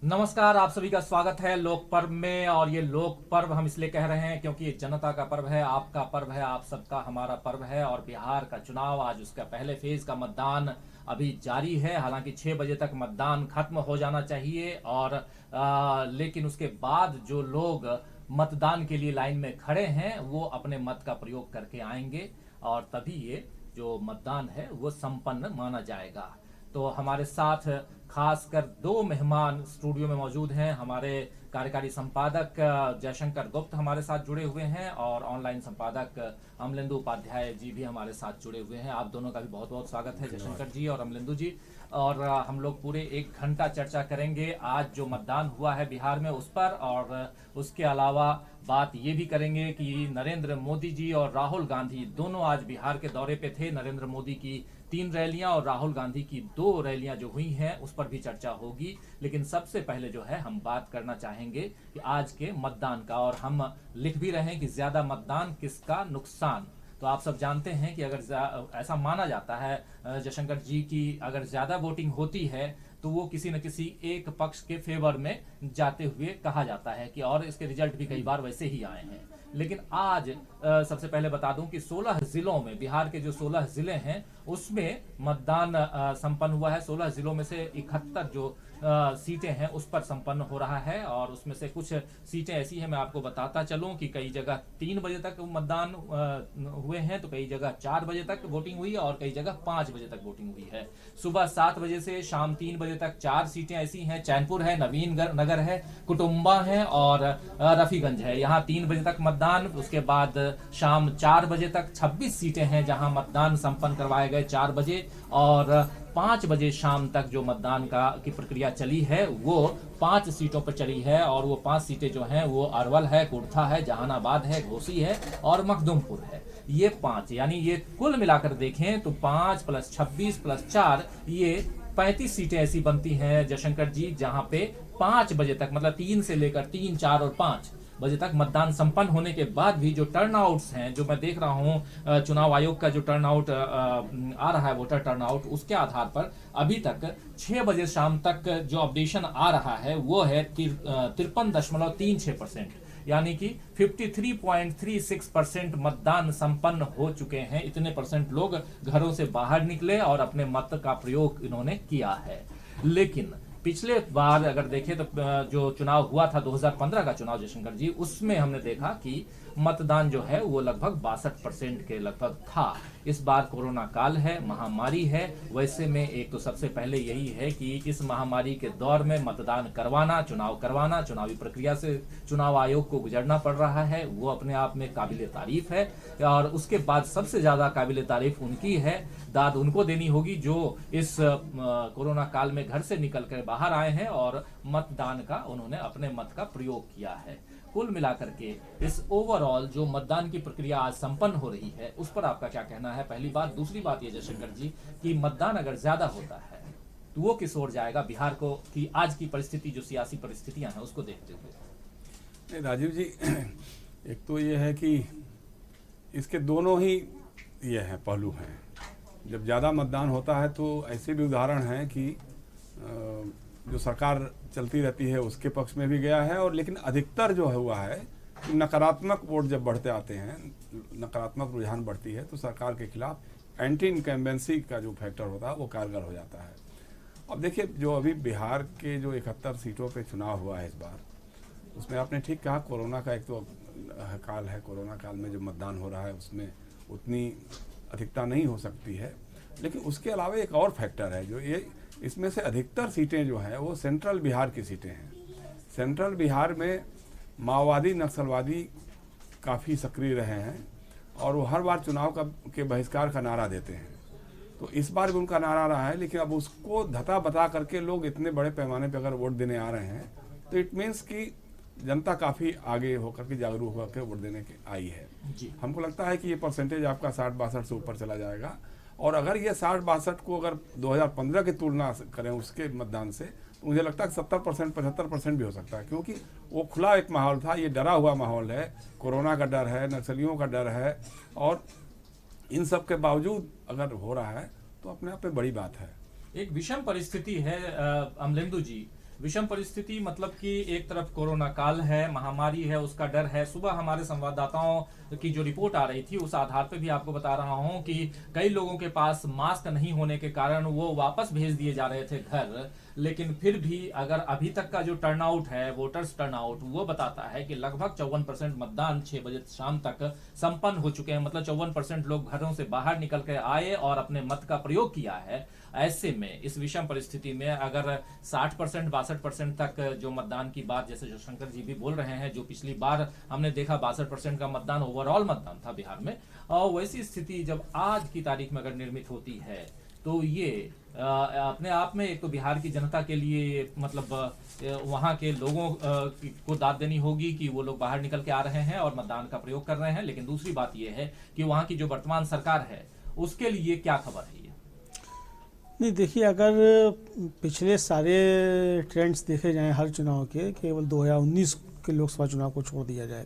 नमस्कार, आप सभी का स्वागत है लोक पर्व में। और ये लोक पर्व हम इसलिए कह रहे हैं क्योंकि ये जनता का पर्व है, आपका पर्व है, आप सबका हमारा पर्व है। और बिहार का चुनाव आज उसका पहले फेज का मतदान अभी जारी है। हालांकि 6 बजे तक मतदान खत्म हो जाना चाहिए और लेकिन उसके बाद जो लोग मतदान के लिए लाइन में खड़े हैं वो अपने मत का प्रयोग करके आएंगे और तभी ये जो मतदान है वो संपन्न माना जाएगा। तो हमारे साथ खासकर दो मेहमान स्टूडियो में मौजूद हैं। हमारे कार्यकारी संपादक जयशंकर गुप्त हमारे साथ जुड़े हुए हैं और ऑनलाइन संपादक अमलेंदु उपाध्याय जी भी हमारे साथ जुड़े हुए हैं। आप दोनों का भी बहुत बहुत स्वागत है, जयशंकर जी और अमलेंदु जी। और हम लोग पूरे 1 घंटा चर्चा करेंगे आज जो मतदान हुआ है बिहार में उस पर, और उसके अलावा बात ये भी करेंगे कि नरेंद्र मोदी जी और राहुल गांधी दोनों आज बिहार के दौरे पे थे। नरेंद्र मोदी की 3 रैलियां और राहुल गांधी की 2 रैलियां जो हुई हैं उस पर भी चर्चा होगी। लेकिन सबसे पहले जो है हम बात करना चाहेंगे कि आज के मतदान का, और हम लिख भी रहे हैं कि ज्यादा मतदान किसका नुकसान। तो आप सब जानते हैं कि अगर ऐसा माना जाता है जयशंकर जी की अगर ज्यादा वोटिंग होती है तो वो किसी न किसी एक पक्ष के फेवर में जाते हुए कहा जाता है कि, और इसके रिजल्ट भी कई बार वैसे ही आए हैं। लेकिन आज सबसे पहले बता दूं कि 16 जिलों में, बिहार के जो 16 जिले हैं उसमें मतदान संपन्न हुआ है। 16 जिलों में से 71 जो सीटें हैं उस पर संपन्न हो रहा है और उसमें से कुछ सीटें ऐसी हैं, मैं आपको बताता चलूं कि कई जगह 3 बजे तक मतदान हुए हैं, तो कई जगह 4 बजे तक वोटिंग हुई और कई जगह 5 बजे तक वोटिंग हुई है। सुबह 7 बजे से शाम 3 बजे तक 4 सीटें ऐसी हैं, चैनपुर है, नवीन नगर है, कुटुम्बा है और रफीगंज है, यहाँ 3 बजे तक मतदान। उसके बाद शाम 4 बजे तक 26 सीटें हैं जहां मतदान संपन्न करवाए गए 4 बजे, और 5 बजे शाम तक जो मतदान की प्रक्रिया चली है वो 5 सीटों पर चली है। और वो 5 सीटें जो हैं वो अरवल है, कुर्था है, जहानाबाद है, घोसी है और मखदुमपुर है। ये 5, यानी ये कुल मिलाकर देखें तो 5 + 26 + 4 ये 35 सीटें ऐसी बनती हैं जयशंकर जी, जहां पे 5 बजे तक, मतलब 3 से लेकर 3, 4 और 5 बजे तक मतदान संपन्न होने के बाद भी जो टर्नआउट्स हैं, जो मैं देख रहा हूं चुनाव आयोग का जो टर्नआउट आ रहा है, वोटर टर्नआउट, उसके आधार पर अभी तक 6 बजे शाम तक जो अपडेशन आ रहा है वो है 53.36%, यानी कि 53.36% मतदान संपन्न हो चुके हैं। इतने परसेंट लोग घरों से बाहर निकले और अपने मत का प्रयोग इन्होंने किया है। लेकिन पिछले बार अगर देखें तो जो चुनाव हुआ था 2015 का चुनाव जयशंकर जी, उसमें हमने देखा कि मतदान जो है वो लगभग 62% के लगभग था। इस बार कोरोना काल है, महामारी है, वैसे में एक तो सबसे पहले यही है कि इस महामारी के दौर में मतदान करवाना, चुनाव करवाना, चुनावी प्रक्रिया से चुनाव आयोग को गुजरना पड़ रहा है, वो अपने आप में काबिले तारीफ है। और उसके बाद सबसे ज्यादा काबिले तारीफ उनकी है, दाद उनको देनी होगी जो इस कोरोना काल में घर से निकल कर बाहर आए हैं और मतदान का उन्होंने अपने मत का प्रयोग किया है। कुल मिलाकर के इस ओवरऑल जो मतदान की प्रक्रिया आज संपन्न हो रही है उस पर आपका क्या कहना है, पहली बात। दूसरी बात ये जयशंकर जी कि मतदान अगर ज्यादा होता है तो वो किस ओर जाएगा बिहार को, कि आज की परिस्थिति जो सियासी परिस्थितियां हैं उसको देखते हुए। राजीव जी, एक तो ये है कि इसके दोनों ही ये हैं पहलू हैं। जब ज़्यादा मतदान होता है तो ऐसे भी उदाहरण हैं कि जो सरकार चलती रहती है उसके पक्ष में भी गया है, और लेकिन अधिकतर जो है हुआ है कि नकारात्मक वोट जब बढ़ते आते हैं, नकारात्मक रुझान बढ़ती है तो सरकार के खिलाफ एंटी इनकम्बेंसी का जो फैक्टर होता है वो कारगर हो जाता है। अब देखिए, जो अभी बिहार के जो 71 सीटों पे चुनाव हुआ है इस बार, उसमें आपने ठीक कहा कोरोना का एक तो काल है, कोरोना काल में जो मतदान हो रहा है उसमें उतनी अधिकता नहीं हो सकती है। लेकिन उसके अलावा एक और फैक्टर है जो ये, इसमें से अधिकतर सीटें जो हैं वो सेंट्रल बिहार की सीटें हैं। सेंट्रल बिहार में माओवादी, नक्सलवादी काफ़ी सक्रिय रहे हैं और वो हर बार चुनाव के बहिष्कार का नारा देते हैं। तो इस बार भी उनका नारा रहा है, लेकिन अब उसको धता बता करके लोग इतने बड़े पैमाने पर अगर वोट देने आ रहे हैं तो इट मीन्स कि जनता काफ़ी आगे होकर के, जागरूक होकर के वोट देने के आई है। हमको लगता है कि ये परसेंटेज आपका 60-62 से ऊपर चला जाएगा। और अगर ये 60-62 को अगर 2015 की तुलना करें उसके मतदान से, तो मुझे लगता है 70%, 75% भी हो सकता है, क्योंकि वो खुला एक माहौल था। ये डरा हुआ माहौल है, कोरोना का डर है, नक्सलियों का डर है, और इन सब के बावजूद अगर हो रहा है तो अपने आप में बड़ी बात है। एक विषम परिस्थिति है अमलेंदु जी, विषम परिस्थिति मतलब कि एक तरफ कोरोना काल है, महामारी है, उसका डर है। सुबह हमारे संवाददाताओं की जो रिपोर्ट आ रही थी उस आधार पे भी आपको बता रहा हूं कि कई लोगों के पास मास्क नहीं होने के कारण वो वापस भेज दिए जा रहे थे घर। लेकिन फिर भी अगर अभी तक का जो टर्नआउट है, वोटर्स टर्नआउट, वो बताता है कि लगभग 54% मतदान 6 बजे शाम तक संपन्न हो चुके हैं। मतलब 54% लोग घरों से बाहर निकल के आए और अपने मत का प्रयोग किया है। ऐसे में इस विषम परिस्थिति में अगर 60% 62% तक जो मतदान की बात, जैसे जो शंकर जी भी बोल रहे हैं, जो पिछली बार हमने देखा 62% का मतदान ओवरऑल मतदान था बिहार में, और वैसी स्थिति जब आज की तारीख में अगर निर्मित होती है तो ये अपने आप में एक तो बिहार की जनता के लिए मतलब वहां के लोगों को दाद देनी होगी कि वो लोग बाहर निकल के आ रहे हैं और मतदान का प्रयोग कर रहे हैं। लेकिन दूसरी बात ये है कि वहां की जो वर्तमान सरकार है उसके लिए क्या खबर है ये? नहीं, देखिए, अगर पिछले सारे ट्रेंड्स देखे जाएं हर चुनाव के, केवल 2019 के लोकसभा चुनाव को छोड़ दिया जाए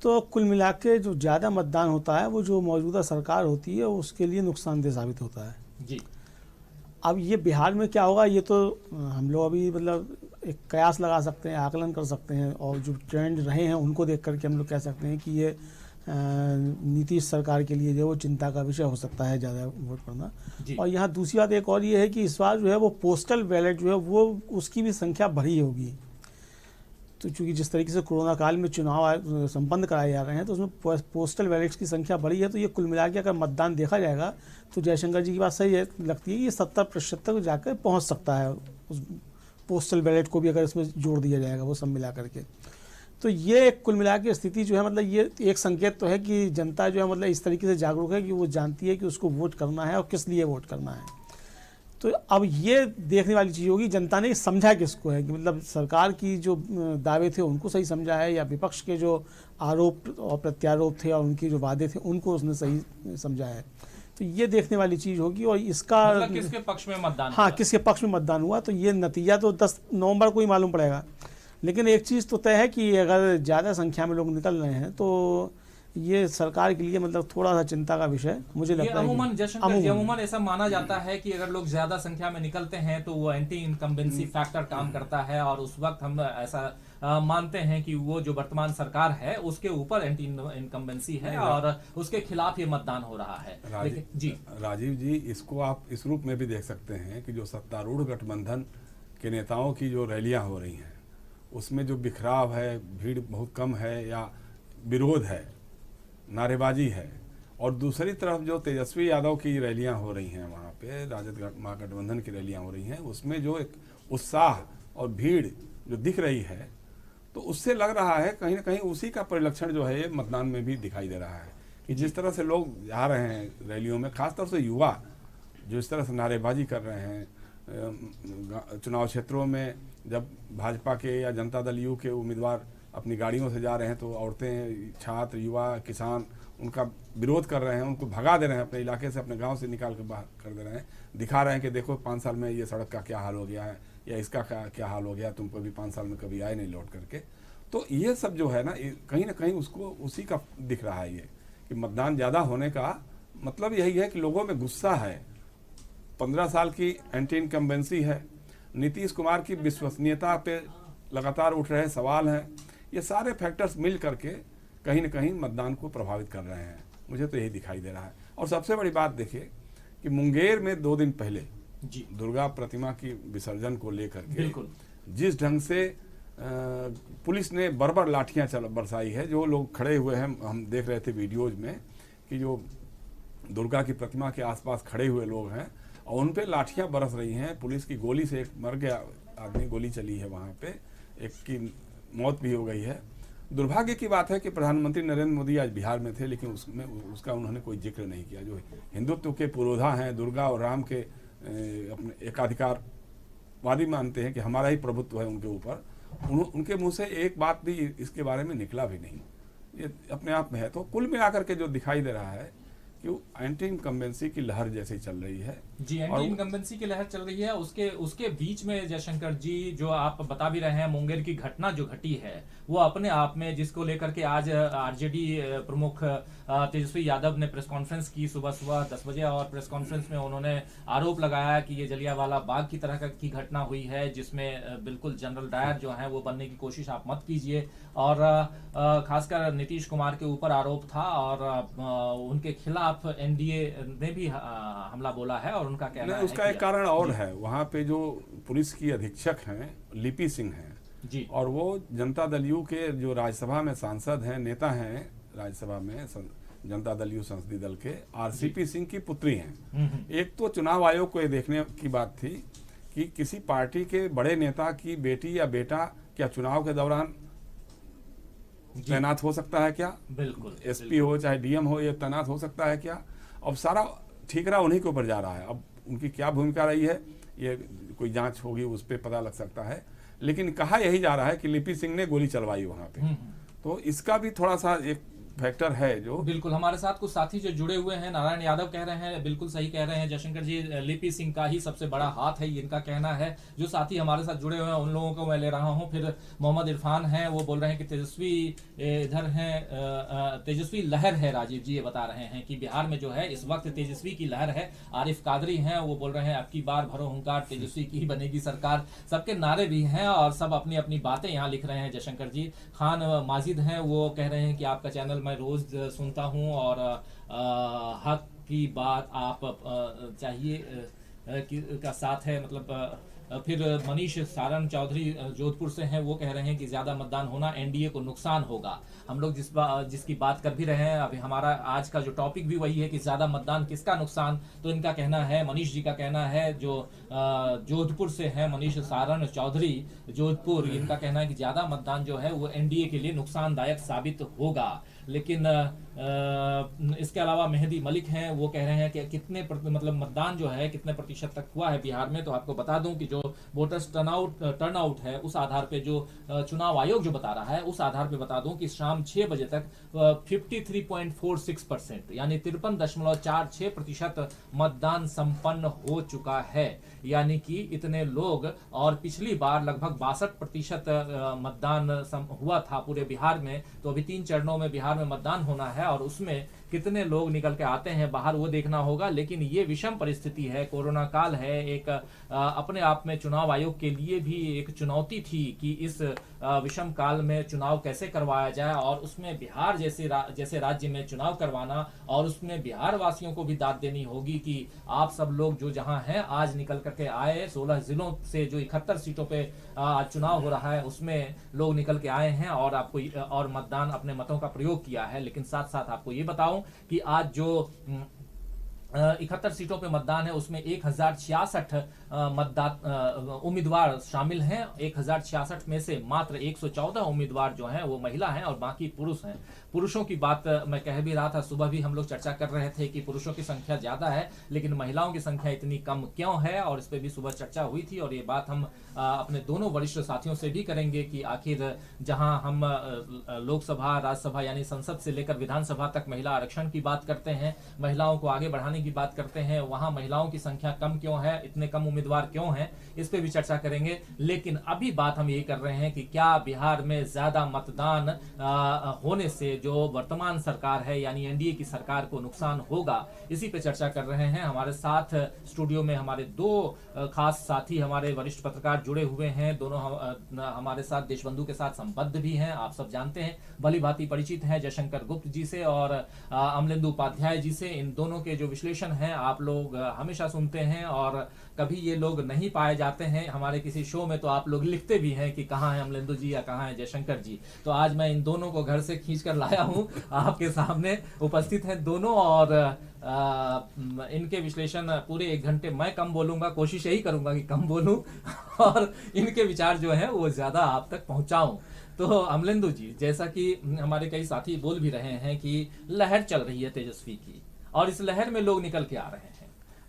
तो कुल मिला के जो ज़्यादा मतदान होता है वो जो मौजूदा सरकार होती है उसके लिए नुकसानदेह साबित होता है जी। अब ये बिहार में क्या होगा ये तो हम लोग अभी मतलब एक कयास लगा सकते हैं, आकलन कर सकते हैं, और जो ट्रेंड रहे हैं उनको देख करके हम लोग कह सकते हैं कि ये नीतीश सरकार के लिए जो वो चिंता का विषय हो सकता है ज़्यादा वोट पड़ना। और यहाँ दूसरी बात एक और ये है कि इस बार जो है वो पोस्टल बैलेट जो है वो उसकी भी संख्या बढ़ी होगी। तो चूँकि जिस तरीके से कोरोना काल में चुनाव संपन्न कराए जा रहे हैं तो उसमें पोस्टल बैलेट्स की संख्या बढ़ी है। तो ये कुल मिला के अगर मतदान देखा जाएगा तो जयशंकर जी की बात सही है, लगती है कि ये 70% तक जाकर पहुँच सकता है। उस पोस्टल बैलेट को भी अगर इसमें जोड़ दिया जाएगा वो सब मिला करके, तो ये कुल मिला के स्थिति जो है मतलब ये एक संकेत तो है कि जनता जो है मतलब इस तरीके से जागरूक है कि वो जानती है कि उसको वोट करना है और किस लिए वोट करना है। तो अब ये देखने वाली चीज़ होगी जनता ने समझा किसको है, कि मतलब सरकार की जो दावे थे उनको सही समझा है या विपक्ष के जो आरोप और प्रत्यारोप थे और उनके जो वादे थे उनको उसने सही समझा है। तो ये देखने वाली चीज़ होगी। और इसका मतलब किसके पक्ष में मतदान, हाँ, किसके पक्ष में मतदान हुआ, तो ये नतीजा तो 10 नवंबर को ही मालूम पड़ेगा। लेकिन एक चीज़ तो तय है कि अगर ज़्यादा संख्या में लोग निकल रहे हैं तो ये सरकार के लिए मतलब थोड़ा सा चिंता का विषय मुझे लगता है। अमूमन ऐसा माना जाता है कि अगर लोग ज्यादा संख्या में निकलते हैं तो वो एंटी इनकम्बेंसी फैक्टर काम करता है, और उस वक्त हम ऐसा मानते हैं कि वो जो वर्तमान सरकार है उसके ऊपर एंटी इनकम्बेंसी है और उसके खिलाफ ये मतदान हो रहा है। राजीव जी, इसको आप इस रूप में भी देख सकते हैं कि जो सत्तारूढ़ गठबंधन के नेताओं की जो रैलियां हो रही हैं उसमें जो बिखराव है, भीड़ बहुत कम है या विरोध है, नारेबाजी है, और दूसरी तरफ जो तेजस्वी यादव की रैलियां हो रही हैं वहाँ पे राजद महागठबंधन की रैलियां हो रही हैं उसमें जो एक उत्साह और भीड़ जो दिख रही है तो उससे लग रहा है कहीं ना कहीं उसी का परिलक्षण जो है ये मतदान में भी दिखाई दे रहा है कि जिस तरह से लोग जा रहे हैं रैलियों में, खासतौर से युवा जो इस तरह से नारेबाजी कर रहे हैं चुनाव क्षेत्रों में, जब भाजपा के या जनता दल यू के उम्मीदवार अपनी गाड़ियों से जा रहे हैं तो औरतें, छात्र, युवा, किसान उनका विरोध कर रहे हैं, उनको भगा दे रहे हैं अपने इलाके से, अपने गांव से निकाल कर बाहर कर दे रहे हैं, दिखा रहे हैं कि देखो 5 साल में ये सड़क का क्या हाल हो गया है या इसका क्या हाल हो गया, तुम कभी 5 साल में कभी आए नहीं लौट करके। तो ये सब जो है ना कहीं उसको उसी का दिख रहा है ये कि मतदान ज़्यादा होने का मतलब यही है कि लोगों में गुस्सा है, 15 साल की एंटी इनकम्बेंसी है, नीतीश कुमार की विश्वसनीयता पे लगातार उठ रहे सवाल हैं, ये सारे फैक्टर्स मिल करके कहीं न कहीं मतदान को प्रभावित कर रहे हैं। मुझे तो यही दिखाई दे रहा है। और सबसे बड़ी बात देखिए कि मुंगेर में 2 दिन पहले जी दुर्गा प्रतिमा की विसर्जन को लेकर के जिस ढंग से पुलिस ने बर्बर लाठियां बरसाई है, जो लोग खड़े हुए हैं, हम देख रहे थे वीडियोज में कि जो दुर्गा की प्रतिमा के आसपास खड़े हुए लोग हैं और उन पे लाठियां बरस रही हैं। पुलिस की गोली से एक मर गया आदमी, गोली चली है वहाँ पे, एक की मौत भी हो गई है। दुर्भाग्य की बात है कि प्रधानमंत्री नरेंद्र मोदी आज बिहार में थे लेकिन उसमें उसका उन्होंने कोई जिक्र नहीं किया। जो हिंदुत्व के पुरोधा हैं, दुर्गा और राम के अपने एकाधिकारवादी मानते हैं कि हमारा ही प्रभुत्व है उनके ऊपर, उनके मुंह से एक बात भी इसके बारे में निकला भी नहीं। ये अपने आप में है। तो कुल मिलाकर के जो दिखाई दे रहा है कि एंटी इनकम्बेंसी की लहर जैसी चल रही है। जी, एंटी इनकम्बेंसी की लहर चल रही है। उसके बीच में जयशंकर जी, जो आप बता भी रहे हैं, मुंगेर की घटना जो घटी है वो अपने आप में, जिसको लेकर के आज आरजेडी प्रमुख तेजस्वी यादव ने प्रेस कॉन्फ्रेंस की सुबह 10 बजे, और प्रेस कॉन्फ्रेंस में उन्होंने आरोप लगाया कि ये जलियांवाला बाग की तरह की घटना हुई है, जिसमें बिल्कुल जनरल डायर जो है वो बनने की कोशिश आप मत कीजिए। और खासकर नीतीश कुमार के ऊपर आरोप था, और उनके खिलाफ एनडीए ने भी हमला बोला है, और उनका कहना है उसका एक कारण और है। वहाँ पे जो पुलिस की अधीक्षक हैं लिपि सिंह हैं जी, और वो जनता दल यू के जो राज्यसभा में सांसद हैं, नेता हैं राज्यसभा में जनता दल यू संसदीय दल के, आरसीपी सिंह की पुत्री हैं। एक तो चुनाव आयोग को ये देखने की बात थी कि किसी पार्टी के बड़े नेता की बेटी या बेटा क्या चुनाव के दौरान तैनात हो सकता है क्या? बिल्कुल। एसपी हो चाहे डीएम हो, ये तैनात हो सकता है क्या? अब सारा ठीकरा उन्हीं के ऊपर जा रहा है। अब उनकी क्या भूमिका रही है ये कोई जांच होगी, उस पर पता लग सकता है। लेकिन कहा यही जा रहा है कि लिपि सिंह ने गोली चलवाई वहां पे। तो इसका भी थोड़ा सा एक फैक्टर है जो बिल्कुल। हमारे साथ कुछ साथी जो जुड़े हुए हैं, नारायण यादव कह रहे हैं, बिल्कुल सही कह रहे हैं जयशंकर जी, लिपि सिंह का ही सबसे बड़ा हाथ है, इनका कहना है। जो साथी हमारे साथ जुड़े हुए हैं उन लोगों को मैं ले रहा हूं। फिर मोहम्मद इरफान हैं, वो बोल रहे हैं कि तेजस्वी इधर हैं, तेजस्वी लहर है। राजीव जी ये बता रहे हैं कि बिहार में जो है इस वक्त तेजस्वी की लहर है। आरिफ कादरी हैं, वो बोल रहे हैं अब की बार भरो हुंकार, तेजस्वी की ही बनेगी सरकार। सबके नारे भी हैं और सब अपनी अपनी बातें यहाँ लिख रहे हैं जयशंकर जी। खान माजिद हैं, वो कह रहे हैं कि आपका चैनल मैं रोज सुनता हूं, और हक की बात आप चाहिए का साथ है, मतलब फिर मनीष सारण चौधरी जोधपुर से हैं, वो कह रहे हैं कि ज्यादा मतदान होना एनडीए को नुकसान होगा। हम लोग जिसकी बात कर भी रहे हैं, अभी हमारा आज का जो टॉपिक भी वही है कि ज्यादा मतदान किसका नुकसान। तो इनका कहना है, मनीष जी का कहना है, जो जोधपुर से है, मनीष सारण चौधरी जोधपुर, इनका कहना है कि ज्यादा मतदान जो है वो एनडीए के लिए नुकसानदायक साबित होगा। लेकिन इसके अलावा मेहदी मलिक हैं, वो कह रहे हैं कि कितने मतलब मतदान जो है कितने प्रतिशत तक हुआ है बिहार में। तो आपको बता दूं कि जो वोटर्स टर्नआउट है, उस आधार पे जो चुनाव आयोग जो बता रहा है, उस आधार पे बता दूं कि शाम 6 बजे तक 53.46% यानी 53.46% मतदान संपन्न हो चुका है। यानी कि इतने लोग, और पिछली बार लगभग 62% मतदान हुआ था पूरे बिहार में। तो अभी 3 चरणों में बिहार में मतदान होना है, और उसमें कितने लोग निकल के आते हैं बाहर वो देखना होगा। लेकिन ये विषम परिस्थिति है, कोरोना काल है, एक अपने आप में चुनाव आयोग के लिए भी एक चुनौती थी कि इस विषम काल में चुनाव कैसे करवाया जाए, और उसमें बिहार जैसे राज्य में चुनाव करवाना, और उसमें बिहार वासियों को भी दाद देनी होगी कि आप सब लोग जो जहां हैं आज निकल करके आए। 16 जिलों से जो 71 सीटों पे आज चुनाव हो रहा है, उसमें लोग निकल के आए हैं और आपको और मतदान अपने मतों का प्रयोग किया है। लेकिन साथ साथ आपको ये बताऊं कि आज जो 71 सीटों पे मतदान है, उसमें 1066 उम्मीदवार शामिल हैं। 1066 में से मात्र 114 उम्मीदवार जो हैं वो महिला हैं, और बाकी पुरुष हैं। पुरुषों की बात मैं कह भी रहा था, सुबह भी हम लोग चर्चा कर रहे थे कि पुरुषों की संख्या ज्यादा है, लेकिन महिलाओं की संख्या इतनी कम क्यों है, और इस पर भी सुबह चर्चा हुई थी। और ये बात हम अपने दोनों वरिष्ठ साथियों से भी करेंगे कि आखिर जहां हम लोकसभा, राज्यसभा यानी संसद से लेकर विधानसभा तक महिला आरक्षण की बात करते हैं, महिलाओं को आगे बढ़ाने की बात करते हैं, वहां महिलाओं की संख्या कम क्यों है, इतने कम उम्मीदवार क्यों हैं, इस पे भी चर्चा करेंगे। लेकिन अभी बात हम ये कर रहे हैं कि क्या बिहार में ज्यादा मतदान होने से जो वर्तमान सरकार है यानी एनडीए की सरकार को नुकसान होगा, इसी पे चर्चा कर रहे हैं। हमारे साथ स्टूडियो में हमारे 2 खास साथी, हमारे वरिष्ठ पत्रकार जुड़े हुए हैं। दोनों हमारे साथ देशबंधु के साथ संबद्ध भी हैं, आप सब जानते हैं, भली भांति परिचित हैं जयशंकर गुप्त जी से और अमलेंदु उपाध्याय जी से। इन दोनों के जो विश्लेषण हैं आप लोग हमेशा सुनते हैं, और कभी ये लोग नहीं पाए जाते हैं हमारे किसी शो में, तो आप लोग लिखते भी हैं कि कहाँ है अमलेंदु जी या कहाँ है जयशंकर जी। तो आज मैं इन दोनों को घर से खींच कर लाया हूँ, आपके सामने उपस्थित हैं दोनों, और इनके विश्लेषण पूरे 1 घंटे मैं कम बोलूंगा, कोशिश यही करूंगा कि कम बोलूं और इनके विचार जो है वो ज्यादा आप तक पहुंचाऊं। तो अमलेंदु जी, जैसा कि हमारे कई साथी बोल भी रहे हैं कि लहर चल रही है तेजस्वी की, और इस लहर में लोग निकल के आ रहे हैं,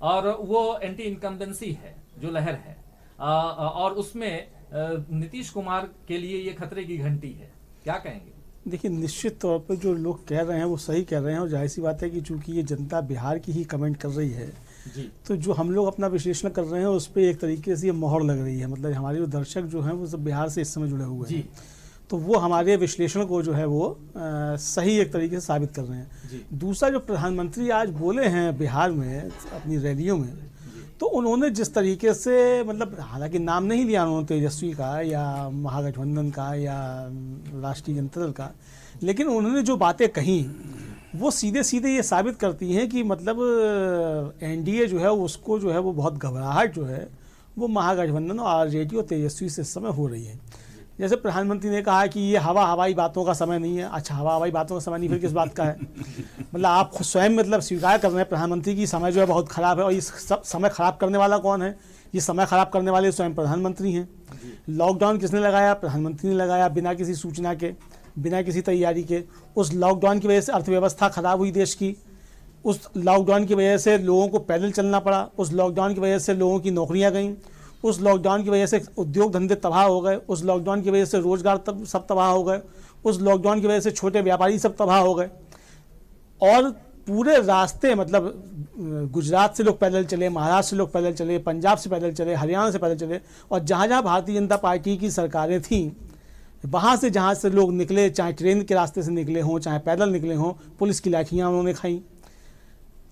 और वो एंटी इनकम्बेंसी है जो लहर है, और उसमें नीतीश कुमार के लिए ये खतरे की घंटी है। क्या कहेंगे? देखिए, निश्चित तौर पे जो लोग कह रहे हैं वो सही कह रहे हैं, और जाहिर सी बात है कि चूंकि ये जनता बिहार की ही कमेंट कर रही है, जी तो जो हम लोग अपना विश्लेषण कर रहे हैं उस पर एक तरीके से ये मोहर लग रही है। मतलब हमारे जो दर्शक जो हैं वो सब बिहार से इस समय जुड़े हुए जी हैं, तो वो हमारे विश्लेषण को जो है वो सही एक तरीके से साबित कर रहे हैं। जी दूसरा, जो प्रधानमंत्री आज बोले हैं बिहार में अपनी रैलियों में, तो उन्होंने जिस तरीके से, मतलब हालांकि नाम नहीं लिया उन्होंने तेजस्वी का या महागठबंधन का या राष्ट्रीय जनता दल का, लेकिन उन्होंने जो बातें कही वो सीधे सीधे ये साबित करती हैं कि मतलब एनडीए जो है उसको जो है वो बहुत घबराहट जो है वो महागठबंधन और आरजेडी और तेजस्वी से इस समय हो रही है। जैसे प्रधानमंत्री ने कहा कि ये हवाई बातों का समय नहीं है। अच्छा, हवाई बातों का समय नहीं, फिर किस बात का है? मतलब आप खुद स्वयं मतलब स्वीकार कर रहे हैं प्रधानमंत्री की समय जो है बहुत ख़राब है, और इस सब समय ख़राब करने वाला कौन है? ये समय ख़राब करने वाले स्वयं प्रधानमंत्री हैं। लॉकडाउन किसने लगाया? प्रधानमंत्री ने लगाया, बिना किसी सूचना के, बिना किसी तैयारी के। उस लॉकडाउन की वजह से अर्थव्यवस्था ख़राब हुई देश की, उस लॉकडाउन की वजह से लोगों को पैदल चलना पड़ा, उस लॉकडाउन की वजह से लोगों की नौकरियां गईं, उस लॉकडाउन की वजह से उद्योग धंधे तबाह हो गए, उस लॉकडाउन की वजह से रोजगार सब तबाह हो गए, उस लॉकडाउन की वजह से छोटे व्यापारी सब तबाह हो गए। और पूरे रास्ते मतलब गुजरात से लोग पैदल चले, महाराष्ट्र से लोग पैदल चले, पंजाब से पैदल चले, हरियाणा से पैदल चले, और जहाँ जहाँ भारतीय जनता पार्टी की सरकारें थीं वहाँ से जहाँ से लोग निकले, चाहे ट्रेन के रास्ते से निकले हों चाहे पैदल निकले हों, पुलिस की लाठियाँ उन्होंने खाई।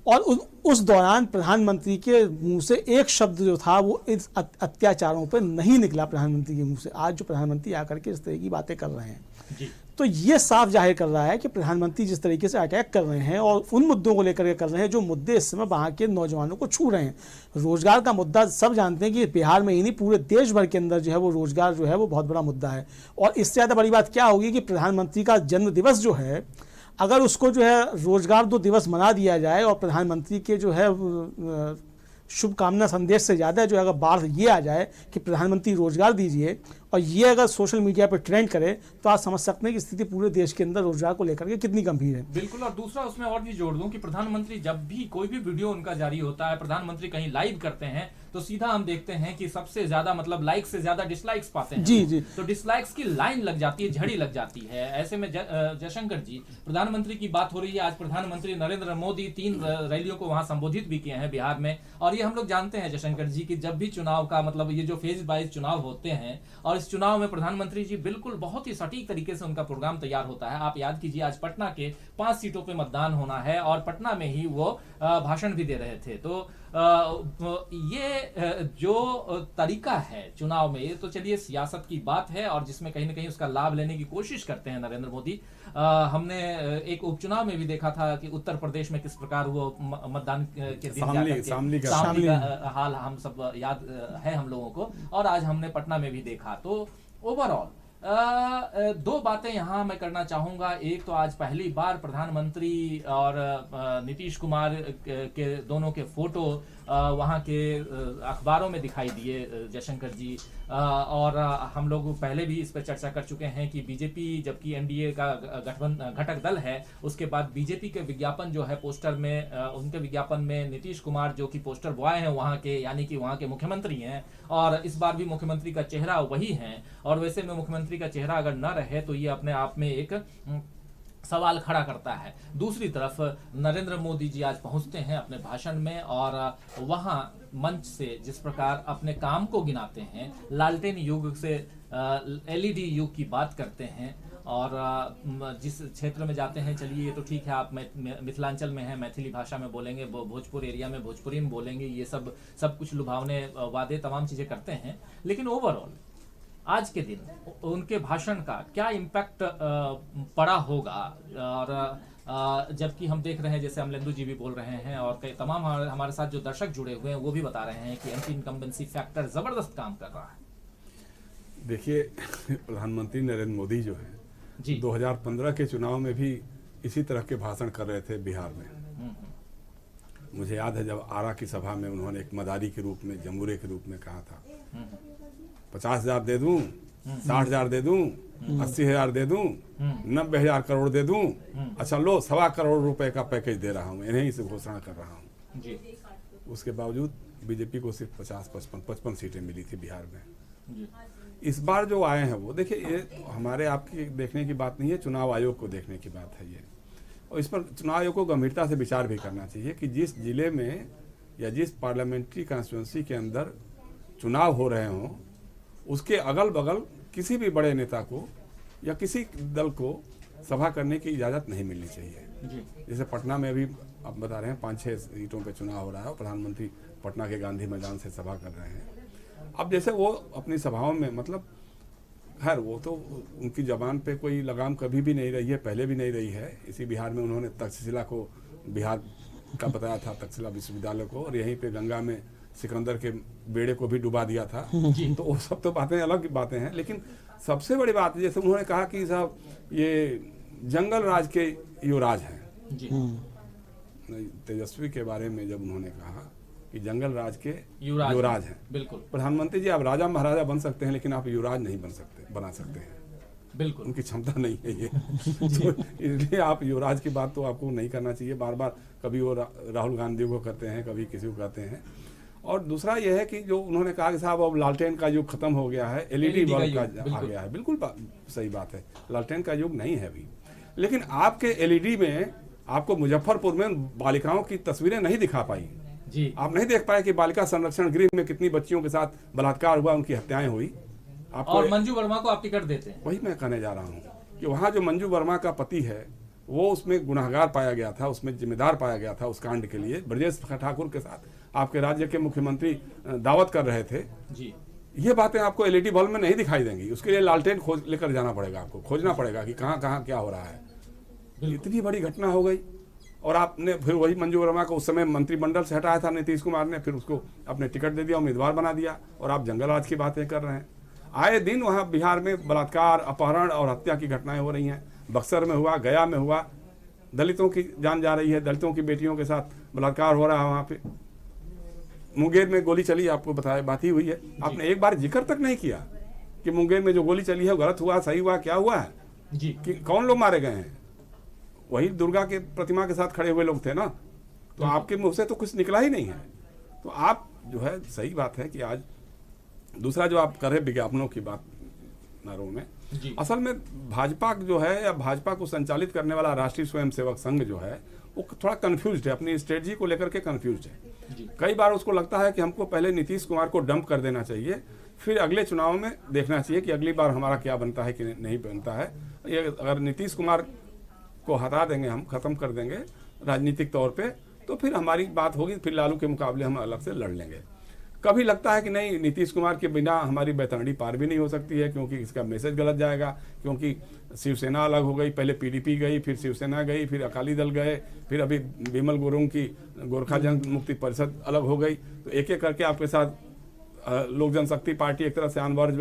और उस दौरान प्रधानमंत्री के मुंह से एक शब्द जो था वो इस अत्याचारों पर नहीं निकला प्रधानमंत्री के मुंह से। आज जो प्रधानमंत्री आकर के इस तरह की बातें कर रहे हैं, जी तो ये साफ जाहिर कर रहा है कि प्रधानमंत्री जिस तरीके से अटैक कर रहे हैं और उन मुद्दों को लेकर के कर रहे हैं जो मुद्दे इस समय वहाँ के नौजवानों को छू रहे हैं। रोजगार का मुद्दा सब जानते हैं कि बिहार में ही नहीं पूरे देश भर के अंदर जो है वो रोजगार जो है वो बहुत बड़ा मुद्दा है। और इससे ज़्यादा बड़ी बात क्या होगी कि प्रधानमंत्री का जन्म दिवस जो है, अगर उसको जो है रोजगार दिवस मना दिया जाए और प्रधानमंत्री के जो है शुभकामना संदेश से ज़्यादा जो है अगर बात ये आ जाए कि प्रधानमंत्री रोजगार दीजिए, और ये अगर सोशल मीडिया पर ट्रेंड करे, तो आप समझ सकते हैं कि स्थिति पूरे देश के अंदर रोजगार को लेकर के कितनी गंभीर है। बिल्कुल। और दूसरा उसमें और भी जोड़ दूं कि प्रधानमंत्री जब भी कोई भी वीडियो उनका जारी होता है, प्रधानमंत्री कहीं लाइव करते हैं, तो सीधा हम देखते हैं कि सबसे ज्यादा मतलब लाइक से ज्यादा डिसलाइक्स पाते हैं। जी जी। तो डिसलाइक्स की लाइन लग जाती है, झड़ी लग जाती है। ऐसे में जयशंकर जी, प्रधानमंत्री की बात हो रही है। आज प्रधानमंत्री नरेंद्र मोदी 3 रैलियों को वहां संबोधित भी किए हैं बिहार में। और ये हम लोग जानते हैं जयशंकर जी कि जब भी चुनाव का मतलब ये जो फेज वाइज चुनाव होते हैं, और इस चुनाव में प्रधानमंत्री जी बिल्कुल बहुत ही सटीक तरीके से उनका प्रोग्राम तैयार होता है। आप याद कीजिए, आज पटना के 5 सीटों पे मतदान होना है और पटना में ही वो भाषण भी दे रहे थे। तो ये जो तरीका है चुनाव में, ये तो चलिए सियासत की बात है, और जिसमें कहीं ना कहीं उसका लाभ लेने की कोशिश करते हैं नरेंद्र मोदी। हमने एक उपचुनाव में भी देखा था कि उत्तर प्रदेश में किस प्रकार वो मतदान के दिन शामली का हाल हम सब याद है हम लोगों को, और आज हमने पटना में भी देखा। तो ओवरऑल 2 बातें यहाँ मैं करना चाहूंगा। एक तो आज पहली बार प्रधानमंत्री और नीतीश कुमार के दोनों के फोटो वहाँ के अखबारों में दिखाई दिए जयशंकर जी। और हम लोग पहले भी इस पर चर्चा कर चुके हैं कि बीजेपी जबकि एनडीए का घटक दल है, उसके बाद बीजेपी के विज्ञापन जो है पोस्टर में, उनके विज्ञापन में नीतीश कुमार जो कि पोस्टर बॉय हैं वहाँ के, यानी कि वहाँ के मुख्यमंत्री हैं, और इस बार भी मुख्यमंत्री का चेहरा वही है। और वैसे में मुख्यमंत्री का चेहरा अगर न रहे तो ये अपने आप में एक सवाल खड़ा करता है। दूसरी तरफ नरेंद्र मोदी जी आज पहुंचते हैं अपने भाषण में, और वहां मंच से जिस प्रकार अपने काम को गिनाते हैं, लालटेन युग से एलईडी युग की बात करते हैं, और जिस क्षेत्र में जाते हैं, चलिए ये तो ठीक है, आप मिथिलांचल में हैं, मैथिली भाषा में बोलेंगे, भोजपुर एरिया में भोजपुरी में बोलेंगे, ये सब कुछ लुभावने वादे तमाम चीजें करते हैं। लेकिन ओवरऑल आज के दिन उनके भाषण का क्या इम्पैक्ट पड़ा होगा? और जबकि हम देख रहे हैं, जैसे अमलेंदु जी भी बोल रहे हैं और कई तमाम हमारे साथ जो दर्शक जुड़े हुए हैं वो भी बता रहे हैं कि एंटी इनकम्बेंसी फैक्टर जबरदस्त काम कर रहा है। देखिए, प्रधानमंत्री नरेंद्र मोदी जो है जी 2015 के चुनाव में भी इसी तरह के भाषण कर रहे थे बिहार में। मुझे याद है जब आरा की सभा में उन्होंने एक मदारी के रूप में, जमूरे के रूप में कहा था 50,000 दे दूं, 60,000 दे दूं, 80,000 दे दूं, 90,000 करोड़ दे दूं, अच्छा लो 1.25 करोड़ रुपए का पैकेज दे रहा हूँ, इन्हीं से घोषणा कर रहा हूँ जी। उसके बावजूद बीजेपी को सिर्फ 55 सीटें मिली थी बिहार में। जी। इस बार जो आए हैं वो देखिए, ये हमारे आपकी देखने की बात नहीं है, चुनाव आयोग को देखने की बात है ये। और इस पर चुनाव आयोग को गंभीरता से विचार भी करना चाहिए कि जिस जिले में या जिस पार्लियामेंट्री कॉन्स्टिट्यूंसी के अंदर चुनाव हो रहे हों, उसके अगल बगल किसी भी बड़े नेता को या किसी दल को सभा करने की इजाज़त नहीं मिलनी चाहिए। जैसे पटना में अभी आप बता रहे हैं 5-6 सीटों पे चुनाव हो रहा है और प्रधानमंत्री पटना के गांधी मैदान से सभा कर रहे हैं। अब जैसे वो अपनी सभाओं में मतलब खैर वो तो उनकी जबान पे कोई लगाम कभी भी नहीं रही है, पहले भी नहीं रही है। इसी बिहार में उन्होंने तक्षशिला को बिहार का बताया था, तक्षशिला विश्वविद्यालय को, और यहीं पे गंगा में सिकंदर के बेड़े को भी डुबा दिया था। तो वो सब तो बातें अलग बातें हैं, लेकिन सबसे बड़ी बात जैसे उन्होंने कहा कि साहब ये जंगल राज के युवराज हैं। तेजस्वी के बारे में जब उन्होंने कहा कि जंगल राज के युवराज हैं, बिल्कुल प्रधानमंत्री जी आप राजा महाराजा बन सकते हैं लेकिन आप युवराज नहीं बना सकते हैं, बिल्कुल उनकी क्षमता नहीं है ये। तो इसलिए आप युवराज की बात तो आपको नहीं करना चाहिए बार बार, कभी वो राहुल गांधी को करते हैं, कभी किसी को करते हैं। और दूसरा यह है कि जो उन्होंने कहा कि साहब अब लालटेन का युग खत्म हो गया है, एलईडी बल्ब का आ गया है, बिल्कुल सही बात है, लालटेन का युग नहीं है अभी। लेकिन आपके एलईडी में आपको मुजफ्फरपुर में बालिकाओं की तस्वीरें नहीं दिखा पाई जी। आप नहीं देख पाए कि बालिका संरक्षण गृह में कितनी बच्चियों के साथ बलात्कार हुआ, उनकी हत्याएं हुई। और मंजू वर्मा को आप टिकट देते हैं। वही मैं कहने जा रहा हूँ कि वहाँ जो मंजू वर्मा का पति है वो उसमें गुनाहगार पाया गया था, उसमें जिम्मेदार पाया गया था उस कांड के लिए। ब्रजेश ठाकुर के साथ आपके राज्य के मुख्यमंत्री दावत कर रहे थे जी। ये बातें आपको एलईडी बल्ब में नहीं दिखाई देंगी, उसके लिए लालटेन खोज लेकर जाना पड़ेगा, आपको खोजना पड़ेगा कि कहाँ कहाँ क्या हो रहा है। इतनी बड़ी घटना हो गई और आपने फिर वही मंजू वर्मा को उस समय मंत्रिमंडल से हटाया था नीतीश कुमार ने, फिर उसको अपने टिकट दे दिया, उम्मीदवार बना दिया, और आप जंगल राज की बातें कर रहे हैं। आए दिन वहाँ बिहार में बलात्कार, अपहरण और हत्या की घटनाएं हो रही हैं। बक्सर में हुआ, गया में हुआ, दलितों की जान जा रही है, दलितों की बेटियों के साथ बलात्कार हो रहा है वहाँ पे। मुंगेर में गोली चली, आपको बताया बात ही हुई है, आपने एक बार जिक्र तक नहीं किया कि मुंगेर में जो गोली चली है गलत हुआ, सही हुआ, क्या हुआ है जी, कि कौन लोग मारे गए हैं। वही दुर्गा के प्रतिमा के साथ खड़े हुए लोग थे ना, तो आपके मुंह से तो कुछ निकला ही नहीं है। तो आप जो है सही बात है कि आज दूसरा जो आप कर रहे विज्ञापनों की बात नारों में, असल में भाजपा जो है या भाजपा को संचालित करने वाला राष्ट्रीय स्वयंसेवक संघ जो है वो थोड़ा कंफ्यूज्ड है, अपनी स्ट्रेटजी को लेकर के कंफ्यूज्ड है। कई बार उसको लगता है कि हमको पहले नीतीश कुमार को डंप कर देना चाहिए, फिर अगले चुनाव में देखना चाहिए कि अगली बार हमारा क्या बनता है कि नहीं बनता है। ये अगर नीतीश कुमार को हटा देंगे, हम खत्म कर देंगे राजनीतिक तौर पे, तो फिर हमारी बात होगी, फिर लालू के मुकाबले हम अलग से लड़ लेंगे। कभी लगता है कि नहीं, नीतीश कुमार के बिना हमारी बैतरणी पार भी नहीं हो सकती है, क्योंकि इसका मैसेज गलत जाएगा, क्योंकि शिवसेना अलग हो गई, पहले पीडीपी गई, फिर शिवसेना गई, फिर अकाली दल गए, फिर अभी विमल गुरुंग की गोरखा जन मुक्ति परिषद अलग हो गई। तो एक एक करके आपके साथ लोक जनशक्ति पार्टी एक तरह से आनवर्ज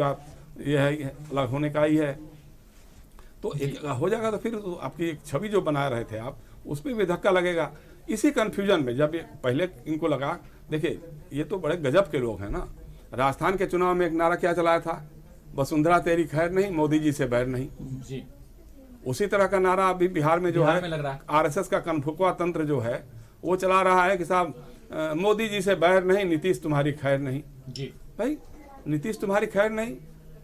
ये है, अलग होने का ही है। तो एक हो जाएगा तो फिर आपकी एक छवि जो बना रहे थे आप, उसमें भी धक्का लगेगा। इसी कन्फ्यूजन में जब ये पहले इनको लगा, देखिए ये तो बड़े गजब के लोग हैं ना, राजस्थान के चुनाव में एक नारा क्या चलाया था, वसुंधरा तेरी खैर नहीं, मोदी जी से बैर नहीं जी। उसी तरह का नारा अभी बिहार में जो है आरएसएस का कनफुकवा तंत्र जो है वो चला रहा है कि साहब मोदी जी से बैर नहीं, नीतीश तुम्हारी खैर नहीं जी। भाई नीतीश तुम्हारी खैर नहीं,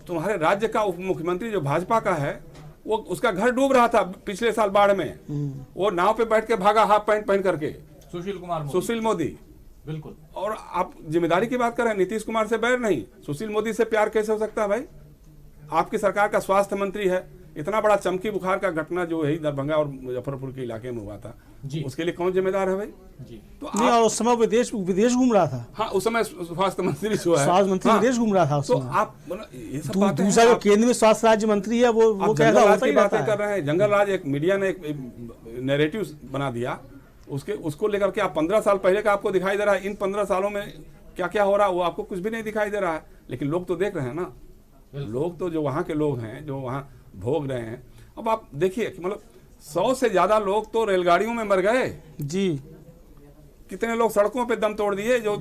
तुम्हारे राज्य का उप मुख्यमंत्री जो भाजपा का है वो, उसका घर डूब रहा था पिछले साल बाढ़ में, वो नाव पे बैठ के भागा हाफ पैंट पहन करके, सुशील मोदी बिल्कुल। और आप जिम्मेदारी की बात कर रहे हैं, नीतीश कुमार से बैर नहीं, सुशील मोदी से प्यार कैसे हो सकता है भाई? आपकी सरकार का स्वास्थ्य मंत्री है, इतना बड़ा चमकी बुखार का घटना जो है दरभंगा और मुजफ्फरपुर के इलाके में हुआ था जी, उसके लिए कौन जिम्मेदार है भाई जी? तो नहीं, और उस समय विदेश घूम रहा था। हाँ, उस समय स्वास्थ्य मंत्री जो है, स्वास्थ्य मंत्री विदेश घूम रहा था। तो आप ये सब बातें, दूसरा जो केंद्र में स्वास्थ्य राज्य मंत्री है वो जंगल राज की बातें कर रहे हैं। जंगल राज एक मीडिया ने एक नैरेटिव बना दिया, उसको लेकर के आप 15 साल पहले का आपको दिखाई दे रहा है, इन 15 सालों में क्या क्या हो रहा है वो आपको कुछ भी नहीं दिखाई दे रहा है। लेकिन लोग तो देख रहे हैं ना, लोग तो जो वहाँ के लोग हैं जो वहाँ भोग रहे हैं। अब आप देखिए कि मतलब 100 से ज्यादा लोग तो रेलगाड़ियों में मर गए जी। कितने लोग सड़कों पे दम तोड़ दिए, जो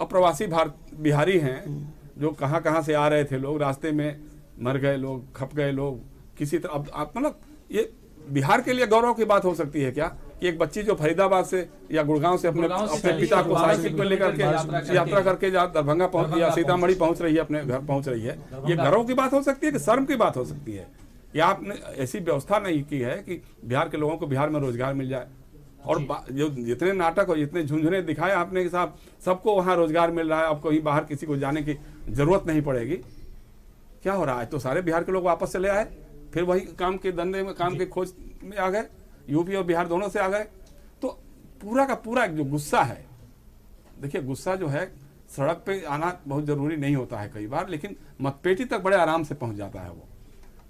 अप्रवासी बिहारी हैं, जो कहाँ कहाँ से आ रहे थे लोग, रास्ते में मर गए लोग, खप गए लोग किसी तरह। अब मतलब ये बिहार के लिए गौरव की बात हो सकती है क्या कि एक बच्ची जो फरीदाबाद से या गुड़गांव से अपने गुड़गांव से अपने चली पिता है, को 12 साइकिल पर लेकर के किलोमीटर यात्रा करके दरभंगा पहुंच या सीतामढ़ी पहुंच रही है, अपने घर पहुंच रही है। ये गर्व की बात हो सकती है कि शर्म की बात हो सकती है कि आपने ऐसी व्यवस्था नहीं की है कि बिहार के लोगों को बिहार में रोजगार मिल जाए। और जो जितने नाटक और जितने झुंझुने दिखाए आपने कि साहब सबको वहाँ रोजगार मिल रहा है, अब कहीं बाहर किसी को जाने की जरूरत नहीं पड़ेगी। क्या हो रहा है? तो सारे बिहार के लोग वापस चले आए, फिर वही काम के धंधे में, काम के खोज में आ गए, यूपी और बिहार दोनों से आ गए। तो पूरा का पूरा जो गुस्सा है, देखिए गुस्सा जो है सड़क पे आना बहुत जरूरी नहीं होता है कई बार, लेकिन मतपेटी तक बड़े आराम से पहुंच जाता है वो।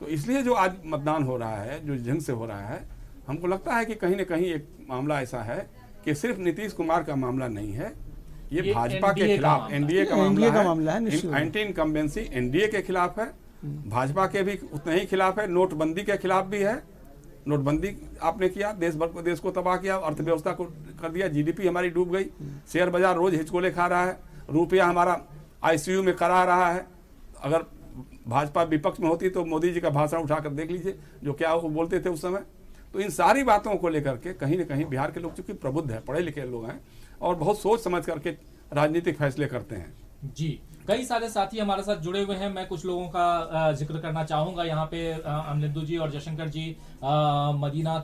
तो इसलिए जो आज मतदान हो रहा है, जो ढंग से हो रहा है, हमको लगता है कि कहीं न कहीं एक मामला ऐसा है कि सिर्फ नीतीश कुमार का मामला नहीं है, ये भाजपा के खिलाफ एनडीए का मामला है। एंटी इनकम्बेंसी एनडीए के खिलाफ है, भाजपा के भी उतने ही खिलाफ है, नोटबंदी के खिलाफ भी है। नोटबंदी आपने किया, देश को तबाह किया, अर्थव्यवस्था को कर दिया, जीडीपी हमारी डूब गई, शेयर बाजार रोज हिचकोले खा रहा है, रुपया हमारा आईसीयू में करा रहा है। अगर भाजपा विपक्ष में होती तो मोदी जी का भाषण उठाकर देख लीजिए जो क्या वो बोलते थे उस समय। तो इन सारी बातों को लेकर के कहीं न कहीं बिहार के लोग चूंकि प्रबुद्ध है, पढ़े लिखे लोग हैं और बहुत सोच समझ करके राजनीतिक फैसले करते हैं। जी, कई सारे साथी हमारे साथ जुड़े हुए हैं। मैं कुछ लोगों का जिक्र करना चाहूंगा यहाँ पे। अमलिंदु जी और जयशंकर जी मदीना